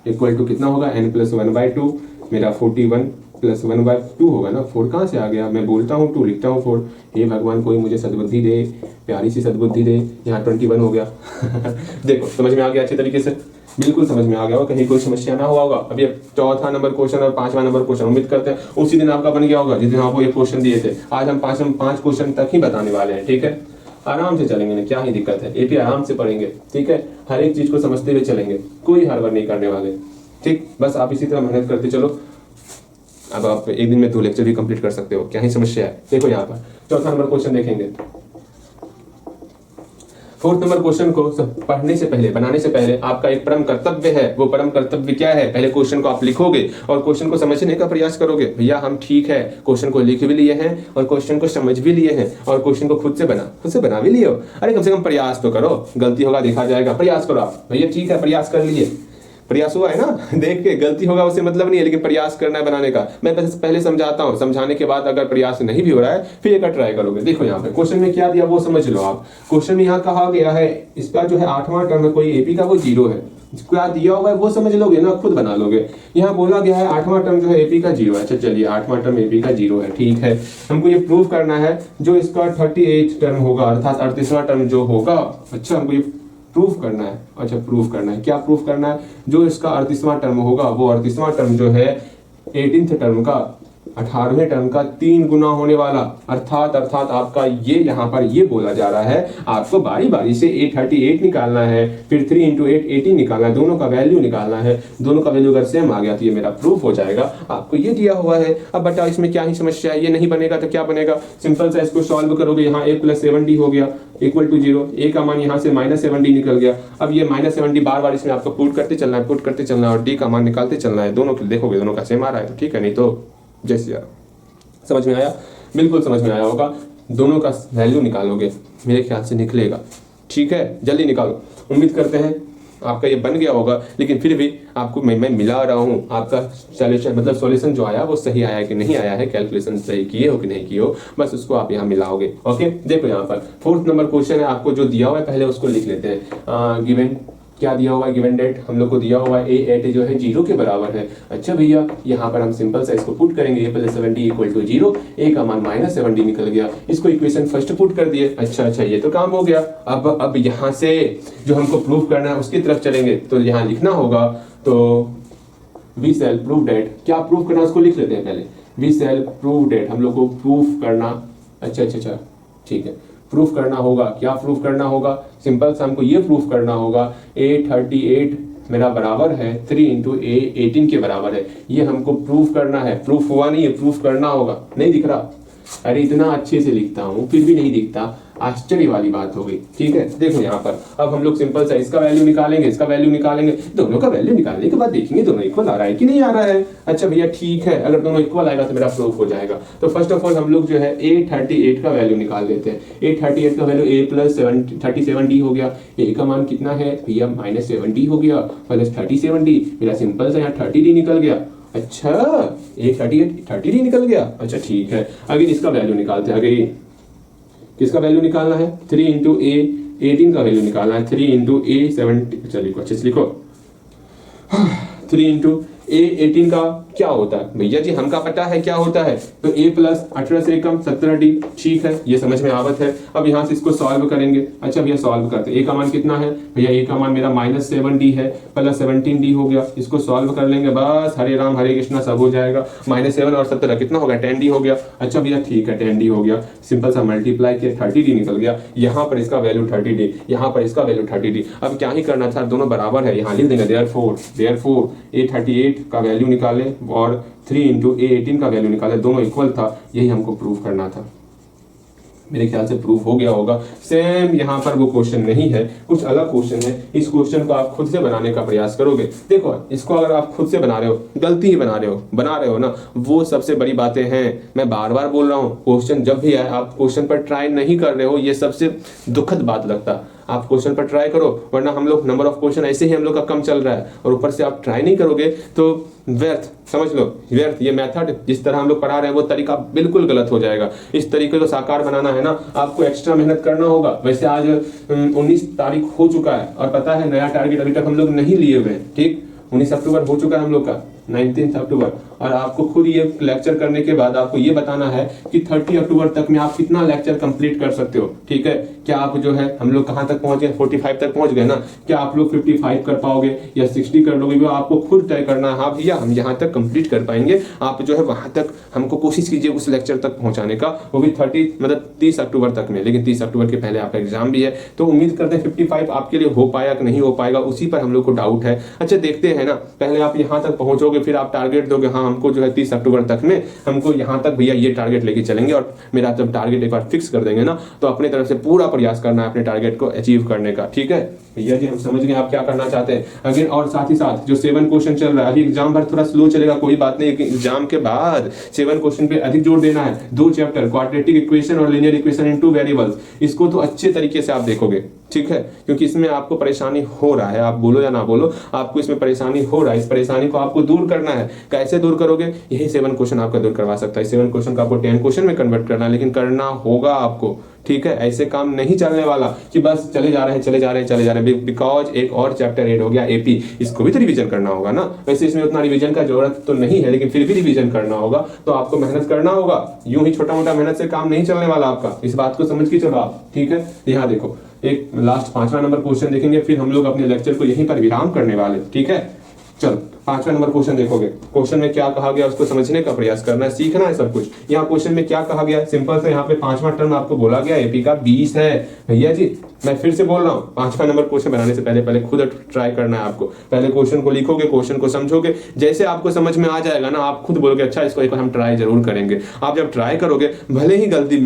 equal to कितना होगा, n प्लस 1/2, मेरा 41 प्लस 1/2 होगा ना। 4 कहाँ से आ गया, मैं बोलता हूँ 2 लिखता हूँ 4। हे भगवान कोई मुझे सद्बुद्धि दे, प्यारी सी सद्बुद्धि दे। यहाँ 21 हो गया। देखो समझ में आ गया अच्छे तरीके से, बिल्कुल समझ में आ गया होगा, कहीं कोई समस्या ना हुआ होगा। अभी चौथा नंबर क्वेश्चन और 5वां नंबर क्वेश्चन उम्मीद करते हैं उसी दिन आपका बन गया होगा जिस दिन आपको ये क्वेश्चन दिए थे। आज हम 5 क्वेश्चन तक ही बताने वाले हैं, ठीक है, आराम से चलेंगे ना, क्या ही दिक्कत है, एपी आराम से पढ़ेंगे, ठीक है, हर एक चीज को समझते हुए चलेंगे, कोई हड़बड़ नहीं करने वाले, ठीक। बस आप इसी तरह मेहनत करते चलो। अब आप एक दिन में 2 लेक्चर भी कंप्लीट कर सकते हो, क्या ही समस्या है। देखो यहाँ पर चौथा नंबर क्वेश्चन देखेंगे। 4th नंबर क्वेश्चन को पढ़ने से पहले, बनाने से पहले आपका एक परम कर्तव्य है। वो परम कर्तव्य क्या है, पहले क्वेश्चन को आप लिखोगे और क्वेश्चन को समझने का प्रयास करोगे। भैया हम ठीक है क्वेश्चन को लिख भी लिए हैं और क्वेश्चन को समझ भी लिए हैं और क्वेश्चन को खुद से बना भी लिए हो। अरे कम से कम प्रयास तो करो, गलती होगा देखा जाएगा, प्रयास करो आप। भैया ठीक है प्रयास कर लिए, प्रयास हुआ है ना, देख के गलती होगा उससे मतलब नहीं है, लेकिन प्रयास करना है बनाने का। मैं पहले समझाता हूँ, समझाने के बाद अगर प्रयास नहीं भी हो रहा है फिर एक ट्राई करोगे। देखो यहाँ पे क्वेश्चन में क्या दिया वो समझ लो आप। क्वेश्चन में यहाँ कहा गया है इसका जो है 8वां टर्म है कोई एपी का, वो 0 है। क्या दिया हुआ है वो समझ लोगे ना, खुद बना लोगे। यहाँ बोला गया है 8वां टर्म जो है एपी का 0 है। अच्छा चलिए 8वां टर्म एपी का 0 है, ठीक है। हमको ये प्रूव करना है जो इसका 38 टर्म होगा अर्थात 38वां टर्म जो होगा, अच्छा हमको ये प्रूफ करना है। अच्छा प्रूफ करना है, क्या प्रूफ करना है, जो इसका 38वां टर्म होगा वो 38वां टर्म जो है 18th टर्म का 18वें टर्म का 3 गुना होने वाला। अर्थात आपका ये यहाँ पर ये बोला जा रहा है आपको बारी बारी से 838 निकालना है, फिर 3 × 8 18 निकालना है, दोनों का वैल्यू निकालना है। दोनों का वैल्यू अगर सेम आ गया तो ये मेरा प्रूफ हो जाएगा। आपको ये दिया हुआ है। अब बताओ इसमें क्या ही समस्या है, ये नहीं बनेगा तो क्या बनेगा, सिंपल सा इसको सॉल्व करोगे। यहाँ a + 7d हो गया इक्वल टू 0, a का मान यहाँ से -7d निकल गया। अब ये -7d बार इसमें आपको पुट करते चलना है और d का मान निकालते चलना है। दोनों देखोगे दोनों का सेम आ रहा है तो ठीक है, नहीं तो जैसे यार। समझ में आया, बिल्कुल समझ में आया होगा। दोनों का वैल्यू निकालोगे, मेरे ख्याल से निकलेगा, ठीक है, जल्दी निकालो। उम्मीद करते हैं आपका ये बन गया होगा, लेकिन फिर भी आपको मैं मिला रहा हूँ आपका सॉल्यूशन, मतलब सॉल्यूशन जो आया वो सही आया कि नहीं आया है, कैलकुलेशन सही किए हो कि नहीं किए हो, बस उसको आप यहाँ मिलाओगे। ओके, देखो यहाँ पर 4th नंबर क्वेश्चन है, आपको जो दिया हुआ है पहले उसको लिख लेते हैं। गिवन क्या दिया हुआ है, गिवन डेट हम लोग को दिया हुआ है a एट जो है 0 के बराबर है। अच्छा भैया, यहाँ पर हम सिंपल सा इसको पुट करेंगे, a plus 7d equal to 0, a का मान -7d निकल गया, इसको इक्वेशन फर्स्ट पुट कर दिए। अच्छा, ये तो काम हो गया। अब यहाँ से जो हमको प्रूव करना है उसकी तरफ चलेंगे, तो यहाँ लिखना होगा, तो वी सेल प्रूव डेट, क्या प्रूव करना उसको लिख लेते हैं पहले, वी सेल प्रूव डेट हम लोग को प्रूफ करना। अच्छा, ठीक है, प्रूफ करना होगा, क्या प्रूफ करना होगा, सिंपल सा हमको ये प्रूफ करना होगा a38 मेरा बराबर है 3 इंटू a18 के बराबर है, ये हमको प्रूफ करना है। प्रूफ हुआ नहीं है, प्रूफ करना होगा। नहीं दिख रहा, अरे इतना अच्छे से लिखता हूँ फिर भी नहीं दिखता, आश्चर्य वाली बात हो गई। ठीक है, देखो यहाँ पर अब हम लोग सिंपल सा इसका वैल्यू निकालेंगे, इसका वैल्यू निकालेंगे, दोनों का वैल्यू निकालने के बाद देखेंगे दोनों इक्वल आ रहा है कि नहीं आ रहा है। अच्छा भैया ठीक है, अगर दोनों इक्वल आएगा तो मेरा प्रूफ हो जाएगा। तो फर्स्ट ऑफ ऑल हम लोग जो है a38 का वैल्यू निकाल लेते हैं। a38 का वैल्यू a प्लस 37d हो गया, a का मान कितना है भैया -7d हो गया, प्लस 37d, मेरा सिंपल सा यहाँ 30d निकल गया। अच्छा, a38 30d निकल गया। अच्छा ठीक है, अगेन इसका वैल्यू निकालते हैं। अगेन किसका वैल्यू निकालना है, 3 इंटू a18 का वैल्यू निकालना है, 3 इंटू a70, चलिए अच्छे से लिखो, 3 इंटू a18 का क्या होता है भैया जी, हमका पता है क्या होता है, तो a प्लस 18 से कम 17d। ठीक है, ये समझ में आवत है। अब यहाँ से इसको सॉल्व करेंगे। अच्छा भैया सॉल्व करते हैं, a का मान कितना है भैया, a का मान मेरा -7d है, प्लस 17d हो गया, इसको सॉल्व कर लेंगे, बस हरे राम हरे कृष्णा सब हो जाएगा। -7 और 17 कितना हो गया, 10d हो गया। अच्छा भैया ठीक है, 10d हो गया, सिंपल सा मल्टीप्लाई किया, 30d निकल गया, यहाँ पर इसका वैल्यू 30d, यहाँ पर इसका वैल्यू 30d। अब क्या ही करना था, दोनों बराबर है, यहाँ लिख देंगे देयरफॉर a38 का वैल्यू निकाले और 3 इंटू a18 का वैल्यू निकाले, दोनों इक्वल था, यही हमको प्रूफ करना था। मेरे ख्याल से प्रूफ हो गया होगा। सेम यहाँ पर वो क्वेश्चन नहीं है, कुछ अलग क्वेश्चन है। इस क्वेश्चन को आप खुद से बनाने का प्रयास करोगे। देखो इसको अगर आप खुद से बना रहे हो, गलती ही बना रहे हो ना, वो सबसे बड़ी बातें हैं। मैं बार बार बोल रहा हूँ, क्वेश्चन जब भी आए आप क्वेश्चन पर ट्राई नहीं कर रहे हो, ये सबसे दुखद बात लगता। आप क्वेश्चन पर ट्राई करो, वरना हम लोग नंबर ऑफ क्वेश्चन ऐसे ही हम लोग का कम चल रहा है, और ऊपर से आप ट्राई नहीं करोगे तो व्यर्थ, समझ लो व्यर्थ। ये मेथड जिस तरह हम लोग पढ़ा रहे हैं वो तरीका बिल्कुल गलत हो जाएगा। इस तरीके को साकार बनाना है ना, आपको एक्स्ट्रा मेहनत करना होगा। वैसे आज 19 तारीख हो चुका है और पता है नया टारगेट अभी तक हम लोग नहीं लिए हुए हैं। ठीक, 19 अक्टूबर हो चुका है हम लोग का, 19 अक्टूबर, और आपको खुद ये लेक्चर करने के बाद आपको ये बताना है कि 30 अक्टूबर तक में आप कितना लेक्चर कंप्लीट कर सकते हो। ठीक है, क्या आप जो है हम लोग कहाँ तक पहुंच गए, 45 तक पहुंच गए ना, क्या आप लोग 55 कर पाओगे या 60 कर लोगे, वो आपको खुद तय करना है। हाँ भैया हम यहाँ तक कंप्लीट कर पाएंगे, आप जो है वहां तक हमको कोशिश कीजिए उस लेक्चर तक पहुंचाने का, वो भी 30 अक्टूबर तक में। लेकिन 30 अक्टूबर के पहले आपका एग्जाम भी है, तो उम्मीद करते हैं 55 आपके लिए हो पाया कि नहीं हो पाएगा, उसी पर हम लोग को डाउट है। अच्छा देखते हैं ना, पहले आप यहाँ तक पहुंचोगे, फिर आप टारगेट दोगे, हाँ हमको जो है 30 अक्टूबर तक में हमको यहाँ तक भैया ये टारगेट लेके चलेंगे, और मेरा जब टारगेट एक बार फिक्स कर देंगे ना, तो अपनी तरफ से पूरा प्रयास करना है अपने टारगेट को अचीव करने का। ठीक है भैया जी, हम समझ गए आप क्या करना चाहते हैं। अगेन और साथ ही साथ जो 7 क्वेश्चन चल रहा है, अभी एग्जाम भर थोड़ा स्लो चलेगा, कोई बात नहीं, एग्जाम के बाद 7 क्वेश्चन पे अधिक जोर देना है। 2 चैप्टर क्वाड्रेटिक इक्वेशन और लीनियर इक्वेशन इन 2 वेरिएबल्स, इसको तो अच्छे तरीके से आप देखोगे। ठीक है, क्योंकि इसमें आपको परेशानी हो रहा है, आप बोलो या ना बोलो, आपको इसमें परेशानी हो रहा है। इस परेशानी को आपको दूर करना है। कैसे दूर करोगे, यही 7 क्वेश्चन आपका दूर करवा सकता है। 7 क्वेश्चन को आपको 10 क्वेश्चन में कन्वर्ट करना है, लेकिन करना होगा आपको। ठीक है, ऐसे काम नहीं चलने वाला कि बस चले जा रहे हैं, बिकॉज एक और चैप्टर ऐड हो गया एपी, इसको भी तो रिवीजन करना होगा ना। वैसे इसमें उतना रिवीजन का जरूरत तो नहीं है, लेकिन फिर भी रिवीजन करना होगा, तो आपको मेहनत करना होगा। यूं ही छोटा मोटा मेहनत से काम नहीं चलने वाला आपका, इस बात को समझ के चलो आप। ठीक है, यहाँ देखो एक लास्ट 5वां नंबर क्वेश्चन देखेंगे, फिर हम लोग अपने लेक्चर को यहीं पर विराम करने वाले। ठीक है, चलो 5वां नंबर क्वेश्चन देखोगे, क्वेश्चन में क्या कहा गया उसको समझने का प्रयास करना है, सीखना है सब कुछ। यहाँ क्वेश्चन में क्या कहा गया, सिंपल से यहाँ पे 5वां टर्म आपको बोला गया एपी का 20 है। भैया जी मैं फिर से बोल रहा हूँ, 5वां नंबर क्वेश्चन बनाने से पहले खुद ट्राई करना है आपको। पहले क्वेश्चन को लिखोगे, क्वेश्चन को समझोगे, जैसे आपको समझ में आ जाएगा ना, आप खुद बोलोगे अच्छा इसको एक बार हम ट्राई जरूर करेंगे। आप जब ट्राई करोगे, भले ही गलती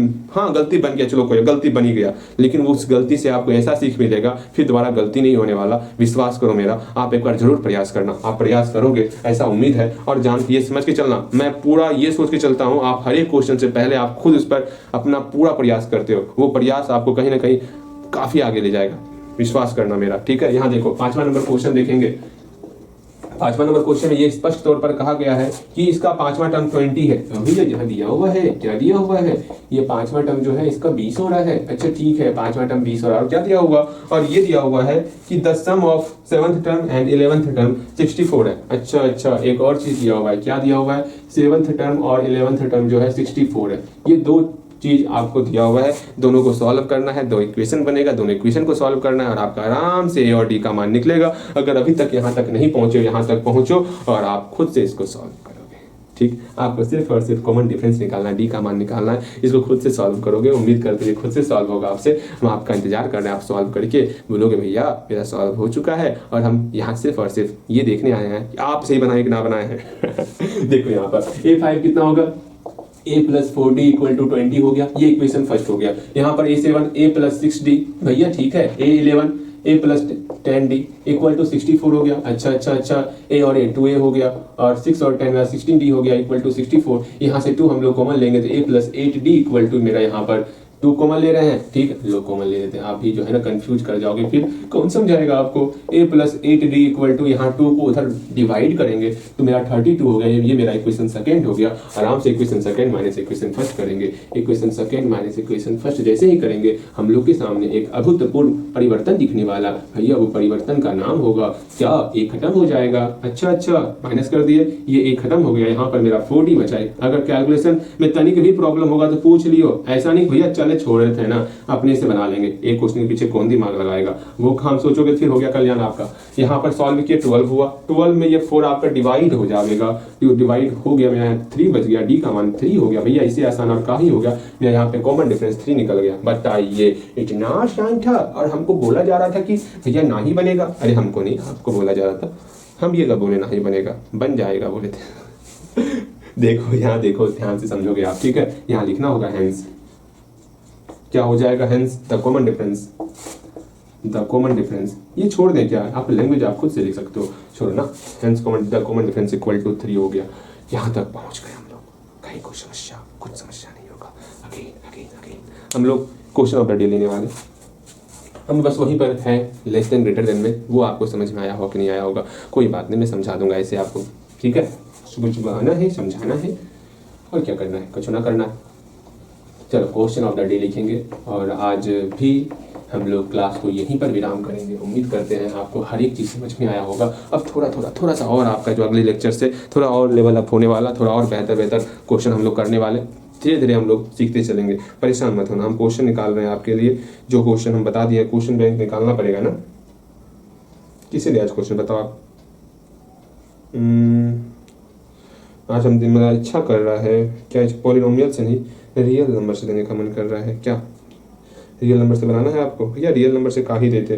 बन गया, चलो कोई गलती बनी गया, लेकिन उस गलती से आपको ऐसा सीख मिलेगा, फिर दोबारा गलती नहीं होने वाला। विश्वास करो मेरा, आप एक बार जरूर प्रयास करना, आप प्रयास करोगे ऐसा उम्मीद है। और जान ये समझ के चलना, मैं पूरा ये सोच के चलता हूँ, आप हर एक क्वेश्चन से पहले आप खुद उस पर अपना पूरा प्रयास करते हो, वो प्रयास आपको कहीं ना कहीं काफी आगे ले जाएगा। विश्वास करना मेरा, ठीक है। यहाँ देखो 5वां नंबर क्वेश्चन देखेंगे। 5वां नंबर क्वेश्चन में ये स्पष्ट तौर पर कहा गया है कि इसका 5वां टर्म 20 है। भैया यहाँ दिया हुआ है, क्या दिया हुआ है, ये 5वां टर्म जो है इसका 20 हो रहा है। अच्छा ठीक है, 5वां टर्म 20 हो रहा है। और क्या दिया हुआ, और ये दिया हुआ है कि the sum of 7th term and 11th term 64 है। अच्छा, एक और चीज दिया हुआ है, क्या दिया हुआ है, 7th टर्म और 11th टर्म जो है 64 है। ये दो चीज आपको दिया हुआ है, दोनों को सॉल्व करना है, दो इक्वेशन बनेगा, दोनों इक्वेशन को सॉल्व करना है और आपका आराम से ए और डी का मान निकलेगा। अगर अभी तक यहाँ तक नहीं पहुंचे, यहाँ तक पहुंचो और आप खुद से इसको सॉल्व करोगे, ठीक। आपको सिर्फ और सिर्फ कॉमन डिफरेंस निकालना है, डी का मान निकालना है, इसको खुद से सॉल्व करोगे। उम्मीद करते हैं खुद से सॉल्व होगा आपसे। हम आपका इंतजार कर रहे हैं, आप सॉल्व करके बोलोगे भैया मेरा सॉल्व हो चुका है। और हम यहाँ सिर्फ और सिर्फ ये देखने आए हैं कि आप सही बनाए कि ना बनाए हैं। देखो यहाँ पर A5 कितना होगा, a plus 4d equal to 20 हो गया, ये इक्वेशन फर्स्ट हो गया। यहाँ पर A7 a प्लस 6d, भैया ठीक है, A11 a plus 10d equal to 64 हो गया। अच्छा, a और a 2a हो गया और 6 और 10 16d हो गया इक्वल टू 64। यहाँ से 2 हम लोग कॉमन लेंगे तो a plus 8d equal to मेरा यहाँ पर 2 कॉमन ले रहे हैं, ठीक है, लो कॉमन ले लेते हैं। आप भी जो है ना कंफ्यूज कर जाओगे, फिर कौन समझाएगा आपको। a plus 8d equal to यहाँ 2 को उधर डिवाइड करेंगे तो मेरा 32 हो गया। ये मेरा इक्वेशन सेकंड हो गया। आराम से equation second minus equation first करेंगे। Equation second minus equation first जैसे ही करेंगे हम लोग के सामने एक अभूतपूर्व परिवर्तन दिखने वाला। भैया वो परिवर्तन का नाम होगा क्या, a खत्म हो जाएगा। अच्छा, माइनस कर दिए, ये a खत्म हो गया। यहाँ पर मेरा 4d बचा है। अगर कैलकुलेशन में तनिक भी प्रॉब्लम होगा तो पूछ लियो, ऐसा नहीं भैया चले छोड़ रहे थे ना, अपने से बना लेंगे। एक क्वेश्चन के पीछे कौन दिमाग लगाएगा, वो काम सोचोगे फिर हो गया कल्याण आपका। यहाँ पर सॉल्व किया 12 हुआ, 12 में ये 4 आपका डिवाइड हो जाएगा, डिवाइड हो गया, मेरा 3 बच गया, डी का मान 3 हो गया। भैया इसे आसान और का ही हो गया, मेरा यहाँ पे कॉमन डिफरेंस 3 निकल गया। बताइए इतना आसान था और हमको बोला जा रहा था कि भैया ना ही बनेगा। अरे हमको नहीं, आपको बोला जा रहा था, हम ये कब बोले ना ही बनेगा, बन जाएगा बोले थे। देखो यहाँ देखो, ध्यान से समझोगे आप, ठीक है। यहाँ लिखना होगा हेंस, क्या हो जाएगा, hence the common difference, the common difference. ये छोड़ दें, क्या आप लैंग्वेज आप खुद से लिख सकते हो, छोड़ो ना। Hence the common difference equal to 3 हो गया। यहाँ तक पहुँच गए हम लोग, कहीं कुछ समस्या नहीं होगा। अगेन हम लोग क्वेश्चन ऑफ द डे लेने वाले, हम बस वहीं पर है लेस देन ग्रेटर देन में, वो आपको समझ में आया हो कि नहीं आया होगा, कोई बात नहीं, मैं समझा दूंगा ऐसे आपको, ठीक है। कुछ बहाना है, समझाना है और क्या करना है, कुछ ना करना है। चलो क्वेश्चन ऑफ द डे लिखेंगे और आज भी हम लोग क्लास को यहीं पर विराम करेंगे। उम्मीद करते हैं आपको हर एक चीज़ समझ में आया होगा। अब थोड़ा सा और आपका जो अगले लेक्चर से थोड़ा और लेवल अप होने वाला, थोड़ा और बेहतर क्वेश्चन हम लोग करने वाले। धीरे धीरे हम लोग सीखते चलेंगे, परेशान मत होना। हम क्वेश्चन निकाल रहे हैं आपके लिए, जो क्वेश्चन हम बता दिए, क्वेश्चन बैंक निकालना पड़ेगा ना। किसे दिया आज क्वेश्चन बताओ आप। आज हम दिन मेरा इच्छा कर रहा है क्या, पॉलिनोमियल से नहीं रियल नंबर से देने का मन कर रहा है। क्या रियल नंबर से बनाना है आपको, या रियल नंबर से का ही देते।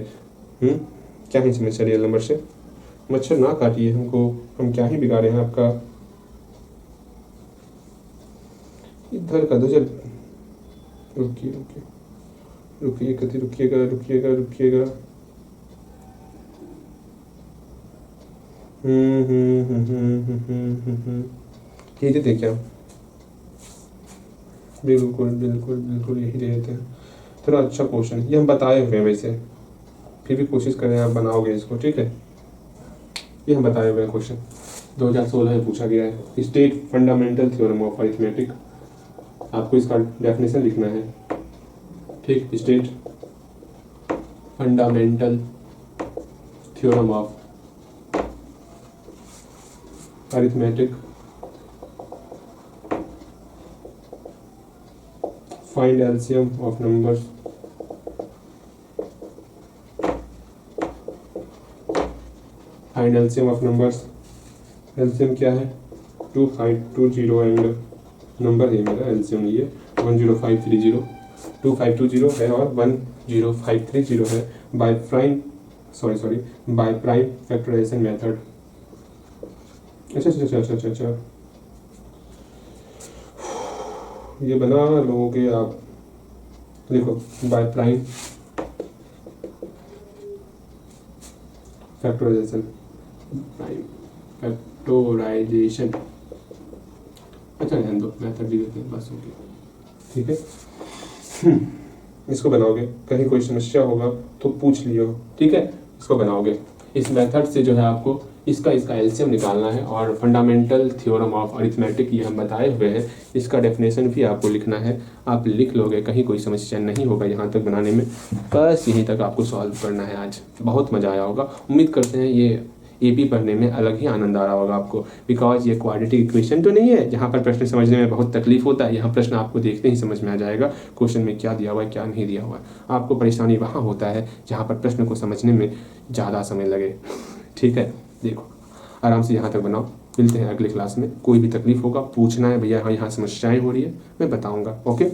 क्या ही समस्या रियल नंबर से। मच्छर ना काटिए हमको, हम क्या ही बिगाड़े हैं आपका। इधर का दो जल, रुकिए कति रुकिएगा। ये देते क्या, बिल्कुल यही दे देते हैं। थोड़ा अच्छा क्वेश्चन ये हम बताए हुए हैं, वैसे फिर भी कोशिश करें आप बनाओगे इसको, ठीक है। ये हम बताए हुए हैं क्वेश्चन 2016 में पूछा गया है। State fundamental theorem of arithmetic, आपको इसका डेफिनेशन लिखना है, ठीक। State fundamental theorem of arithmetic, find LCM of numbers, find LCM of numbers। LCM क्या है, 2520 एंड नंबर है मेरा LCM, ये 10530 2520 है और 10530 है। By prime factorisation method. अच्छा ये बना लोगे आप, देखो बाय प्राइम फैक्टराइजेशन, अच्छा ध्यान दो, मेथड भी देते हैं बस, ओके ठीक है। इसको बनाओगे, कहीं कोई समस्या होगा तो पूछ लियो, ठीक है। इसको बनाओगे, इस मेथड से जो है आपको इसका एलसीएम निकालना है और फंडामेंटल थ्योरम ऑफ अरिथमेटिक ये हम बताए हुए हैं, इसका डेफिनेशन भी आपको लिखना है। आप लिख लोगे, कहीं कोई समस्या नहीं होगा यहाँ तक बनाने में। बस यहीं तक आपको सॉल्व करना है आज। बहुत मज़ा आया होगा, उम्मीद करते हैं ये एपी पढ़ने में अलग ही आनंद आ रहा होगा आपको, बिकॉज ये क्वाड्रेटिक इक्वेशन तो नहीं है जहाँ पर प्रश्न समझने में बहुत तकलीफ होता है। यहाँ प्रश्न आपको देखते ही समझ में आ जाएगा क्वेश्चन में क्या दिया हुआ है क्या नहीं दिया हुआ है। आपको परेशानी वहाँ होता है जहाँ पर प्रश्न को समझने में ज़्यादा समय लगे, ठीक है। देखो आराम से यहाँ तक बनाओ, मिलते हैं अगले क्लास में। कोई भी तकलीफ होगा पूछना है, भैया हाँ यहाँ समस्याएं हो रही है, मैं बताऊँगा। ओके।